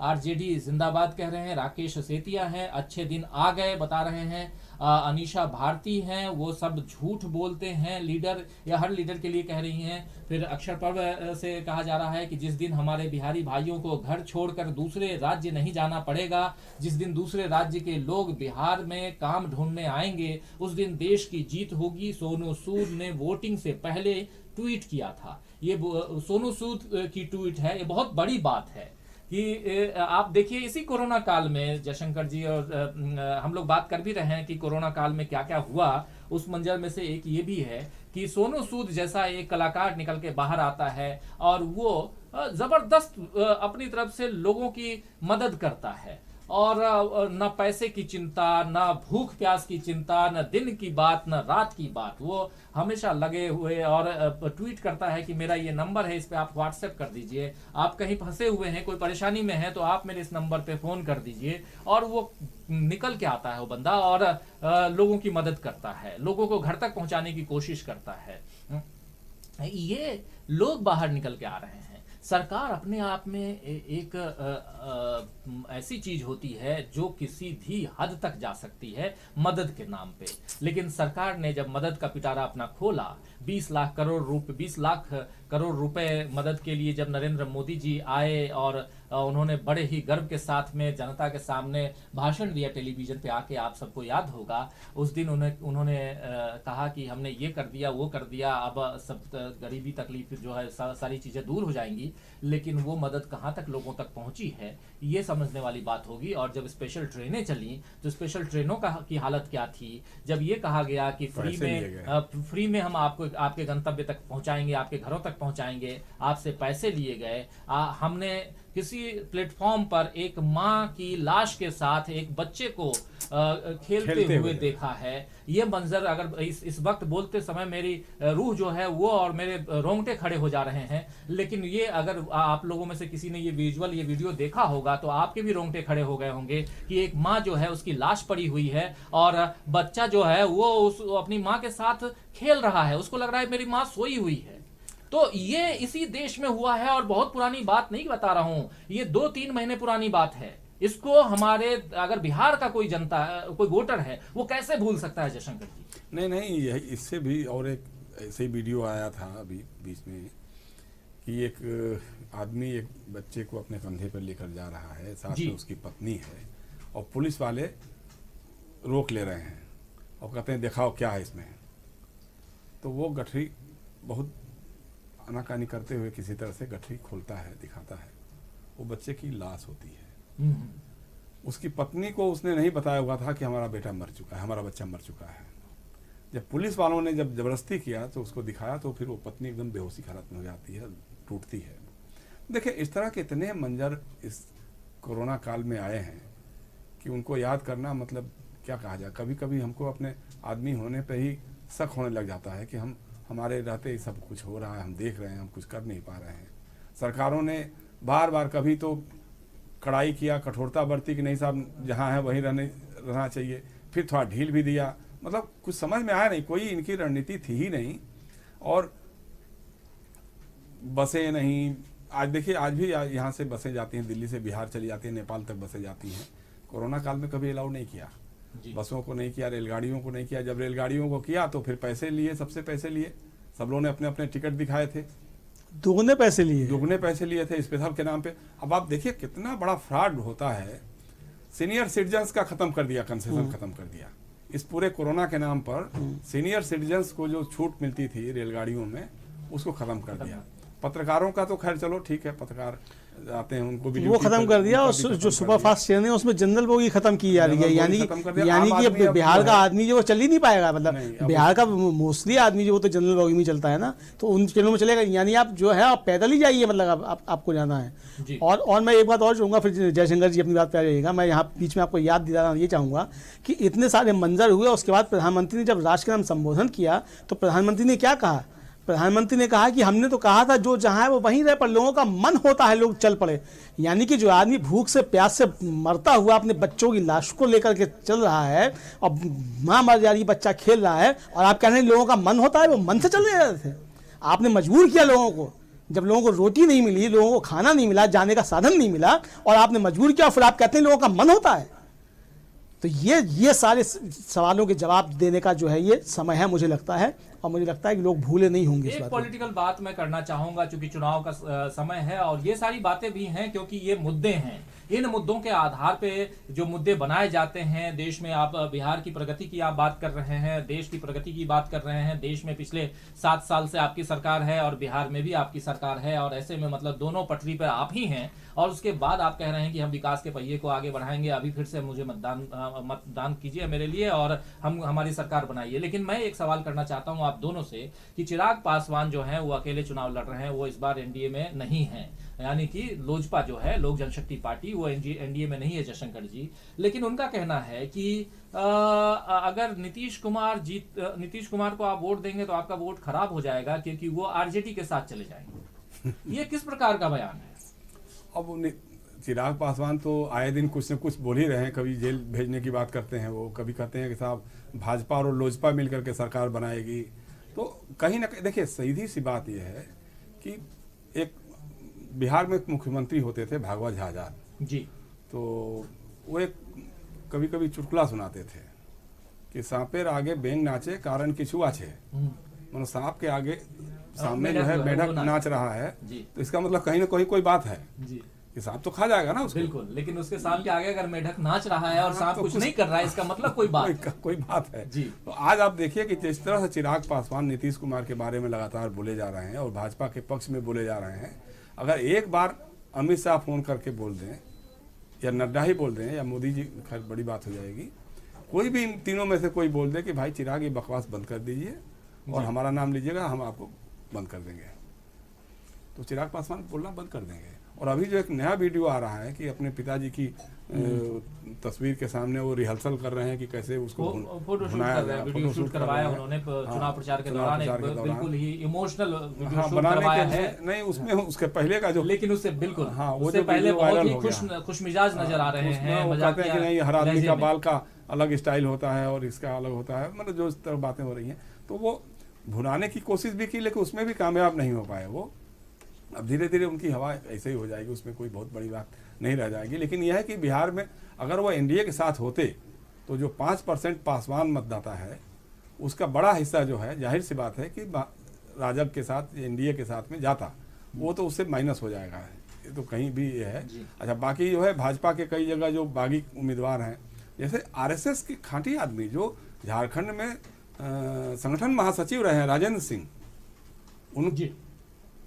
RJD जिंदाबाद कह रहे हैं। राकेश सेतिया हैं, अच्छे दिन आ गए बता रहे हैं। अनीशा भारती हैं, वो सब झूठ बोलते हैं, लीडर या हर लीडर के लिए कह रही हैं। फिर अक्षर पर्व से कहा जा रहा है कि जिस दिन हमारे बिहारी भाइयों को घर छोड़कर दूसरे राज्य नहीं जाना पड़ेगा, जिस दिन दूसरे राज्य के लोग बिहार में काम ढूंढने आएंगे, उस दिन देश की जीत होगी। सोनू सूद ने वोटिंग से पहले ट्वीट किया था। ये सोनू सूद की ट्वीट है, ये बहुत बड़ी बात है कि आप देखिए इसी कोरोना काल में जयशंकर जी, और हम लोग बात कर भी रहे हैं कि कोरोना काल में क्या क्या हुआ, उस मंजर में से एक ये भी है कि सोनू सूद जैसा एक कलाकार निकल के बाहर आता है और वो जबरदस्त अपनी तरफ से लोगों की मदद करता है, और न पैसे की चिंता, न भूख प्यास की चिंता, न दिन की बात, न रात की बात, वो हमेशा लगे हुए और ट्वीट करता है कि मेरा ये नंबर है, इस पे आप व्हाट्सएप कर दीजिए, आप कहीं फंसे हुए हैं, कोई परेशानी में हैं तो आप मेरे इस नंबर पे फोन कर दीजिए। और वो निकल के आता है वो बंदा और लोगों की मदद करता है, लोगों को घर तक पहुंचाने की कोशिश करता है। ये लोग बाहर निकल के आ रहे हैं। सरकार अपने आप में एक ऐसी चीज होती है जो किसी भी हद तक जा सकती है मदद के नाम पे, लेकिन सरकार ने जब मदद का पिटारा अपना खोला, 20 लाख करोड़ रुपए मदद के लिए जब नरेंद्र मोदी जी आए और उन्होंने बड़े ही गर्व के साथ में जनता के सामने भाषण दिया टेलीविजन पे आके, आप सबको याद होगा उस दिन उन्होंने कहा कि हमने ये कर दिया वो कर दिया, अब सब गरीबी तकलीफ जो है सारी चीजें दूर हो जाएंगी। लेकिन वो मदद कहाँ तक लोगों तक पहुंची है ये समझने वाली बात होगी। और जब स्पेशल ट्रेनें चली तो स्पेशल ट्रेनों की हालत क्या थी, जब ये कहा गया कि फ्री में हम आपको आपके गंतव्य तक पहुंचाएंगे, आपके घरों तक पहुंचाएंगे, आपसे पैसे लिए गए। हमने किसी प्लेटफॉर्म पर एक माँ की लाश के साथ एक बच्चे को खेलते हुए देखा है। ये मंजर अगर इस वक्त बोलते समय मेरी रूह जो है वो और मेरे रोंगटे खड़े हो जा रहे हैं, लेकिन ये अगर आप लोगों में से किसी ने ये वीडियो देखा होगा तो आपके भी रोंगटे खड़े हो गए होंगे कि एक माँ जो है उसकी लाश पड़ी हुई है और बच्चा जो है वो अपनी माँ के साथ खेल रहा है, उसको लग रहा है मेरी माँ सोई हुई है। तो ये इसी देश में हुआ है और बहुत पुरानी बात नहीं बता रहा हूं, ये 2-3 महीने पुरानी बात है। इसको हमारे अगर बिहार का कोई जनता कोई वोटर है वो कैसे भूल सकता है जयशंकर जी? नहीं, यही इससे भी और एक ऐसे वीडियो आया था अभी बीच में कि एक आदमी एक बच्चे को अपने कंधे पर लेकर जा रहा है, साथ में उसकी पत्नी है, और पुलिस वाले रोक ले रहे हैं और कहते हैं दिखाओ क्या है इसमें। तो वो गठरी बहुत आनाकानी करते हुए किसी तरह से गठरी खोलता है, दिखाता है, वो बच्चे की लाश होती है। उसकी पत्नी को उसने नहीं बताया हुआ था कि हमारा बेटा मर चुका है, हमारा बच्चा मर चुका है। जब पुलिस वालों ने जब जबरदस्ती किया तो उसको दिखाया तो फिर वो पत्नी एकदम बेहोशी हालत में हो जाती है, टूटती है। देखिए इस तरह के इतने मंजर इस कोरोना काल में आए हैं कि उनको याद करना मतलब क्या कहा जाए। कभी कभी हमको अपने आदमी होने पर ही शक होने लग जाता है कि हमारे रहते ही सब कुछ हो रहा है, हम देख रहे हैं, हम कुछ कर नहीं पा रहे हैं। सरकारों ने बार बार कभी तो कड़ाई किया, कठोरता बरती कि नहीं साहब जहाँ है वहीं रहना चाहिए, फिर थोड़ा ढील भी दिया, मतलब कुछ समझ में आया नहीं, कोई इनकी रणनीति थी ही नहीं। और बसें नहीं, आज देखिए आज भी यहाँ से बसें जाती हैं, दिल्ली से बिहार चली जाती हैं, नेपाल तक बसें जाती हैं। कोरोना काल में कभी अलाउ नहीं किया, बसों को नहीं किया, रेलगाड़ियों को नहीं किया। जब रेलगाड़ियों को किया तो फिर पैसे लिए, सबसे पैसे लिए, सब लोगों ने अपने अपने टिकट दिखाए थे, दुगने पैसे लिए थे स्पेशल के नाम पे। अब आप देखिए कितना बड़ा फ्रॉड होता है। सीनियर सिटीजन्स का खत्म कर दिया, कंसेशन खत्म कर दिया इस पूरे कोरोना के नाम पर। सीनियर सिटीजन्स को जो छूट मिलती थी रेलगाड़ियों में उसको खत्म कर दिया। पत्रकारों का तो खैर चलो ठीक है, पत्रकार आते हैं उनको भी वो खत्म कर दिया। और जो सुपरफास्ट ट्रेन है उसमें जनरल बोगी खत्म की जा रही है, यानी कि बिहार का आदमी जो वो चल ही नहीं पाएगा। मतलब बिहार का मोस्टली आदमी जो वो तो जनरल बोगी में चलता है ना, तो उन ट्रेनों में चलेगा। यानी आप जो है आप पैदल ही जाइए, मतलब आपको जाना है। और मैं एक बात और चाहूँगा, फिर जयशंकर जी अपनी बात पे आ जाइएगा। मैं यहाँ बीच में आपको याद दिलाना ये चाहूँगा कि इतने सारे मंजर हुए, उसके बाद प्रधानमंत्री ने जब राष्ट्र के नाम संबोधन किया तो प्रधानमंत्री ने क्या कहा? प्रधानमंत्री ने कहा कि हमने तो कहा था जो जहाँ है वो वहीं रहे, पर लोगों का मन होता है लोग चल पड़े। यानी कि जो आदमी भूख से प्यास से मरता हुआ अपने बच्चों की लाश को लेकर के चल रहा है और माँ मर जा रही है, बच्चा खेल रहा है, और आप कह रहे हैं लोगों का मन होता है, वो मन से चल रहे थे। आपने मजबूर किया लोगों को। जब लोगों को रोटी नहीं मिली, लोगों को खाना नहीं मिला, जाने का साधन नहीं मिला, और आपने मजबूर किया, फिर आप कहते हैं लोगों का मन होता है। तो ये सारे सवालों के जवाब देने का जो है ये समय है, मुझे लगता है, और मुझे लगता है कि लोग भूले नहीं होंगे इस एक बात पॉलिटिकल बात मैं करना चाहूंगा, क्योंकि चुनाव का समय है और ये सारी बातें भी हैं, क्योंकि ये मुद्दे हैं। इन मुद्दों के आधार पे जो मुद्दे बनाए जाते हैं देश में, आप बिहार की प्रगति की आप बात कर रहे हैं, देश की प्रगति की बात कर रहे हैं। देश में पिछले 7 साल से आपकी सरकार है और बिहार में भी आपकी सरकार है, और ऐसे में मतलब दोनों पटरी पर आप ही हैं, और उसके बाद आप कह रहे हैं कि हम विकास के पहिए को आगे बढ़ाएंगे, अभी फिर से मुझे मतदान कीजिए मेरे लिए और हमारी सरकार बनाइए। लेकिन मैं एक सवाल करना चाहता हूं आप दोनों से कि चिराग पासवान जो है वो अकेले चुनाव लड़ रहे हैं, वो इस बार एनडीए में नहीं है, यानी कि लोजपा जो है, लोक जनशक्ति पार्टी, वो एनडीए में नहीं है जयशंकर जी। लेकिन उनका कहना है कि अगर नीतीश कुमार को आप वोट देंगे तो आपका वोट खराब हो जाएगा, क्योंकि वो आरजेडी के साथ चले जाएंगे। ये किस प्रकार का बयान है? अब चिराग पासवान तो आए दिन कुछ न कुछ बोल ही रहे हैं, कभी जेल भेजने की बात करते हैं, वो कभी कहते हैं कि साहब भाजपा और लोजपा मिलकर के सरकार बनाएगी। तो कहीं ना कहीं देखिए, सीधी सी बात यह है कि एक बिहार में मुख्यमंत्री होते थे भागवत झाझा जी, तो वो एक कभी कभी चुटकुला सुनाते थे कि सांपेर आगे बेंग नाचे कारण किछुआ छे, मतलब सांप के आगे सामने जो है मेढक नाच रहा है, तो इसका मतलब कहीं ना कहीं कोई बात है जी, कि सांप तो खा जाएगा ना उसको। बिल्कुल, लेकिन उसके सांप के आगे अगर मेढक नाच रहा है और सांप कुछ नहीं कर रहा है, इसका मतलब कोई बात है जी। तो आज आप देखिए कि जिस तरह से चिराग पासवान नीतीश कुमार के बारे में लगातार बोले जा रहे हैं और भाजपा के पक्ष में बोले जा रहे हैं, अगर एक बार अमित शाह फोन करके बोल दें या नड्डा ही बोल दें या मोदी जी, खैर बड़ी बात हो जाएगी, कोई भी इन तीनों में से कोई बोल दे कि भाई चिराग ये बकवास बंद कर दीजिए और हमारा नाम लीजिएगा, हम आपको बंद कर देंगे, तो चिराग पासवान बोलना बंद कर देंगे। और अभी जो एक नया वीडियो आ रहा है कि अपने पिताजी की तस्वीर के सामने वो रिहर्सल कर रहे हैं कि कैसे उसको फोटोशूट करवाया उन्होंने चुनाव प्रचार के दौरान, बिल्कुल ही इमोशनल बनाया है। नहीं, उसमें उसके पहले का जो, लेकिन उससे बिल्कुल हाँ, वो उससे पहले बहुत ही खुश मिजाज नजर आ रहे हैं। वो कहते हैं कि नहीं, हर आदमी का बाल का अलग स्टाइल होता है और इसका अलग होता है, मतलब जो इस तरह बातें हो रही हैं, तो वो भुनाने की कोशिश भी की, लेकिन उसमें भी कामयाब नहीं हो पाए वो। अब धीरे धीरे उनकी हवा ऐसे ही हो जाएगी, उसमें कोई बहुत बड़ी बात नहीं रह जाएगी। लेकिन यह है कि बिहार में अगर वो एनडीए के साथ होते तो जो 5% पासवान मतदाता है उसका बड़ा हिस्सा जो है, जाहिर सी बात है कि राजग के साथ, एनडीए के साथ में जाता, वो तो उससे माइनस हो जाएगा, ये तो कहीं भी ये है। अच्छा, बाकी जो है भाजपा के कई जगह जो बागी उम्मीदवार हैं, जैसे आरएसएस के खांटी आदमी जो झारखंड में संगठन महासचिव रहे हैं राजेंद्र सिंह,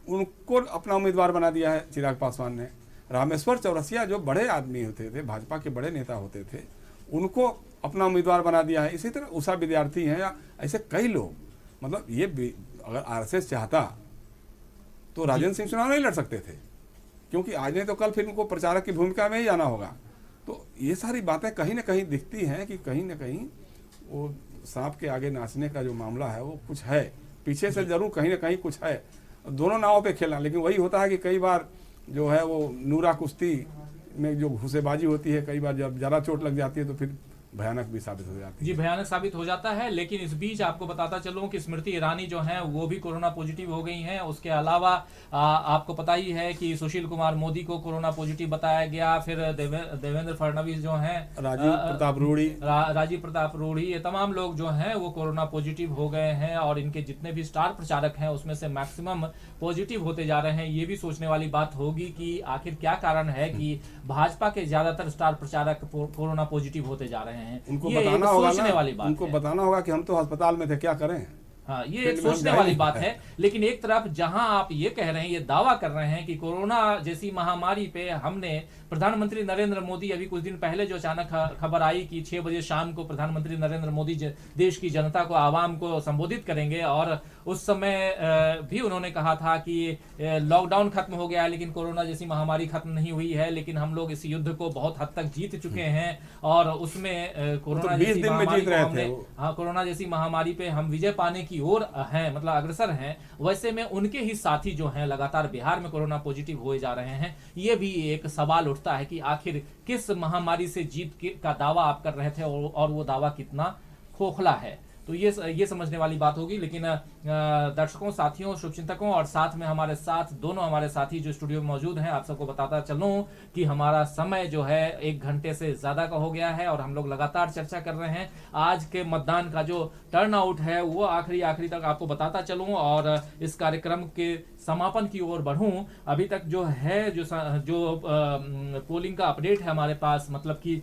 उनको अपना उम्मीदवार बना दिया है चिराग पासवान ने। रामेश्वर चौरसिया जो बड़े आदमी होते थे, भाजपा के बड़े नेता होते थे, उनको अपना उम्मीदवार बना दिया है। इसी तरह उषा विद्यार्थी हैं, या ऐसे कई लोग, मतलब ये अगर आरएसएस चाहता तो राजेंद्र सिंह चुनाव नहीं लड़ सकते थे, क्योंकि आज नहीं तो कल फिर उनको प्रचारक की भूमिका में ही जाना होगा। तो ये सारी बातें कहीं ना कहीं दिखती हैं कि कहीं ना कहीं वो सांप के आगे नाचने का जो मामला है वो कुछ है, पीछे से जरूर कहीं ना कहीं कुछ है। दोनों नावों पे खेलना, लेकिन वही होता है कि कई बार जो है वो नूरा कुश्ती में जो घुसेबाजी होती है, कई बार जब ज़्यादा चोट लग जाती है तो फिर भयानक भी साबित हो जाती है। जी, भयानक साबित हो जाता है। लेकिन इस बीच आपको बताता चलूं कि स्मृति ईरानी जो हैं वो भी कोरोना पॉजिटिव हो गई हैं। उसके अलावा आपको पता ही है कि सुशील कुमार मोदी को कोरोना पॉजिटिव बताया गया। फिर देवेंद्र फडणवीस जो हैं, राजीव प्रताप रूढ़ी, ये तमाम लोग जो हैं वो कोरोना पॉजिटिव हो गए हैं, और इनके जितने भी स्टार प्रचारक हैं उसमें से मैक्सिमम पॉजिटिव होते जा रहे हैं। ये भी सोचने वाली बात होगी कि आखिर क्या कारण है कि भाजपा के ज्यादातर स्टार प्रचारक कोरोना पॉजिटिव होते जा रहे हैं। उनको बताना होगा ना, उनको बताना होगा कि हम तो अस्पताल में थे, क्या करें। हाँ, ये एक सोचने वाली बात है। लेकिन एक तरफ जहां आप ये कह रहे हैं, ये दावा कर रहे हैं कि कोरोना जैसी महामारी पे हमने प्रधानमंत्री नरेंद्र मोदी, अभी कुछ दिन पहले जो अचानक खबर आई कि 6 बजे शाम को प्रधानमंत्री नरेंद्र मोदी देश की जनता को, आवाम को संबोधित करेंगे, और उस समय भी उन्होंने कहा था कि लॉकडाउन खत्म हो गया है लेकिन कोरोना जैसी महामारी खत्म नहीं हुई है, लेकिन हम लोग इस युद्ध को बहुत हद तक जीत चुके हैं, और उसमें कोरोना जैसी महामारी को हमने, हाँ, कोरोना जैसी महामारी पे हम विजय पाने की ओर हैं, मतलब अग्रसर हैं। वैसे में उनके ही साथी जो हैं लगातार बिहार में कोरोना पॉजिटिव हुए जा रहे हैं। ये भी एक सवाल उठता है कि आखिर किस महामारी से जीत का दावा आप कर रहे थे, और वो दावा कितना खोखला है। तो ये समझने वाली बात होगी। लेकिन दर्शकों, साथियों, शुभचिंतकों और साथ में हमारे साथ दोनों हमारे साथी जो स्टूडियो में मौजूद हैं, आप सबको बताता चलूं कि हमारा समय जो है 1 घंटे से ज्यादा का हो गया है और हम लोग लगातार चर्चा कर रहे हैं। आज के मतदान का जो टर्न आउट है वो आखिरी तक आपको बताता चलूं और इस कार्यक्रम के समापन की ओर बढ़ूं। अभी तक जो है जो पोलिंग का अपडेट है हमारे पास, मतलब कि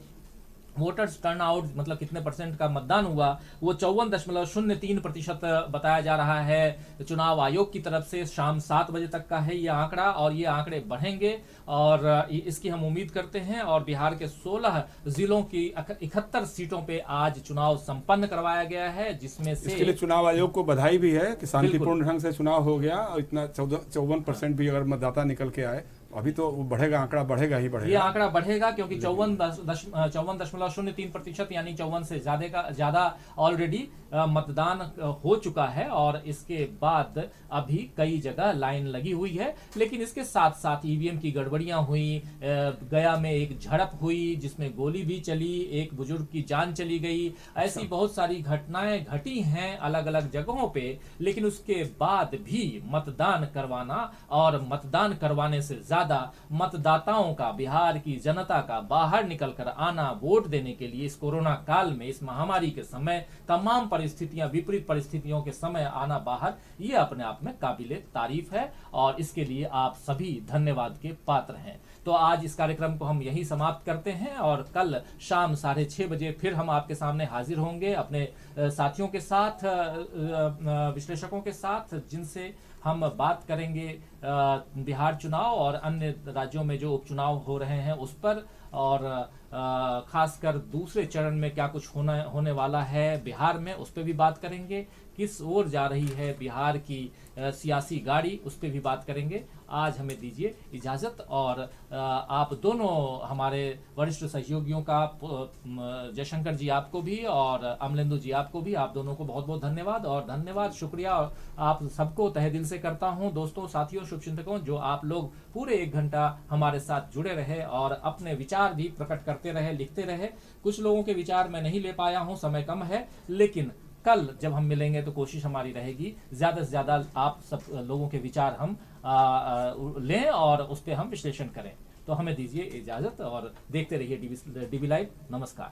वोटर्स टर्नआउट, मतलब कितने परसेंट का मतदान हुआ, वो 54.03% बताया जा रहा है चुनाव आयोग की तरफ से। शाम 7 बजे तक का है ये आंकड़ा और ये आंकड़े बढ़ेंगे और इसकी हम उम्मीद करते हैं। और बिहार के 16 जिलों की 71 सीटों पे आज चुनाव संपन्न करवाया गया है, जिसमें से इसके लिए चुनाव आयोग को बधाई भी है कि शांतिपूर्ण ढंग से चुनाव हो गया और इतना 54% भी अगर मतदाता निकल के आए, अभी तो बढ़ेगा, आंकड़ा बढ़ेगा ही बढ़ेगा। ये आंकड़ा बढ़ेगा क्योंकि 54.03% यानी 54 से ज्यादा ऑलरेडी मतदान हो चुका है और इसके बाद अभी कई जगह लाइन लगी हुई है। लेकिन इसके साथ साथ ईवीएम की गड़बड़ियां हुई, गया में एक झड़प हुई जिसमें गोली भी चली, एक बुजुर्ग की जान चली गई, ऐसी बहुत सारी घटनाएं घटी हैं अलग अलग जगहों पे। लेकिन उसके बाद भी मतदान करवाना और मतदान करवाने से ज्यादा मतदाताओं का, बिहार की जनता का बाहर निकलकर आना वोट देने के लिए इस कोरोना काल में, इस महामारी के समय, तमाम परिस्थितियां, विपरीत परिस्थितियों के समय आना बाहर, ये अपने आप में काबिले तारीफ है और इसके लिए आप सभी धन्यवाद के पात्र हैं। तो आज इस कार्यक्रम को हम यहीं समाप्त करते हैं और कल शाम 6:30 बजे फिर हम आपके सामने हाजिर होंगे अपने साथियों के साथ, विश्लेषकों के साथ, जिनसे हम बात करेंगे बिहार चुनाव और अन्य राज्यों में जो उपचुनाव हो रहे हैं उस पर, और खासकर दूसरे चरण में क्या कुछ होने वाला है बिहार में, उस पर भी बात करेंगे। किस ओर जा रही है बिहार की सियासी गाड़ी, उस पर भी बात करेंगे। आज हमें दीजिए इजाजत और आप दोनों हमारे वरिष्ठ सहयोगियों का, जयशंकर जी आपको भी और अमलेंदु जी आपको भी, आप दोनों को बहुत बहुत धन्यवाद और धन्यवाद, शुक्रिया आप सबको तहे दिल से करता हूं। दोस्तों, साथियों, शुभचिंतकों, जो आप लोग पूरे 1 घंटा हमारे साथ जुड़े रहे और अपने विचार भी प्रकट करते रहे, लिखते रहे। कुछ लोगों के विचार मैं नहीं ले पाया हूं, समय कम है, लेकिन कल जब हम मिलेंगे तो कोशिश हमारी रहेगी ज्यादा से ज्यादा आप सब लोगों के विचार हम लें और उस पर हम विश्लेषण करें। तो हमें दीजिए इजाजत और देखते रहिए डीबी लाइव। नमस्कार।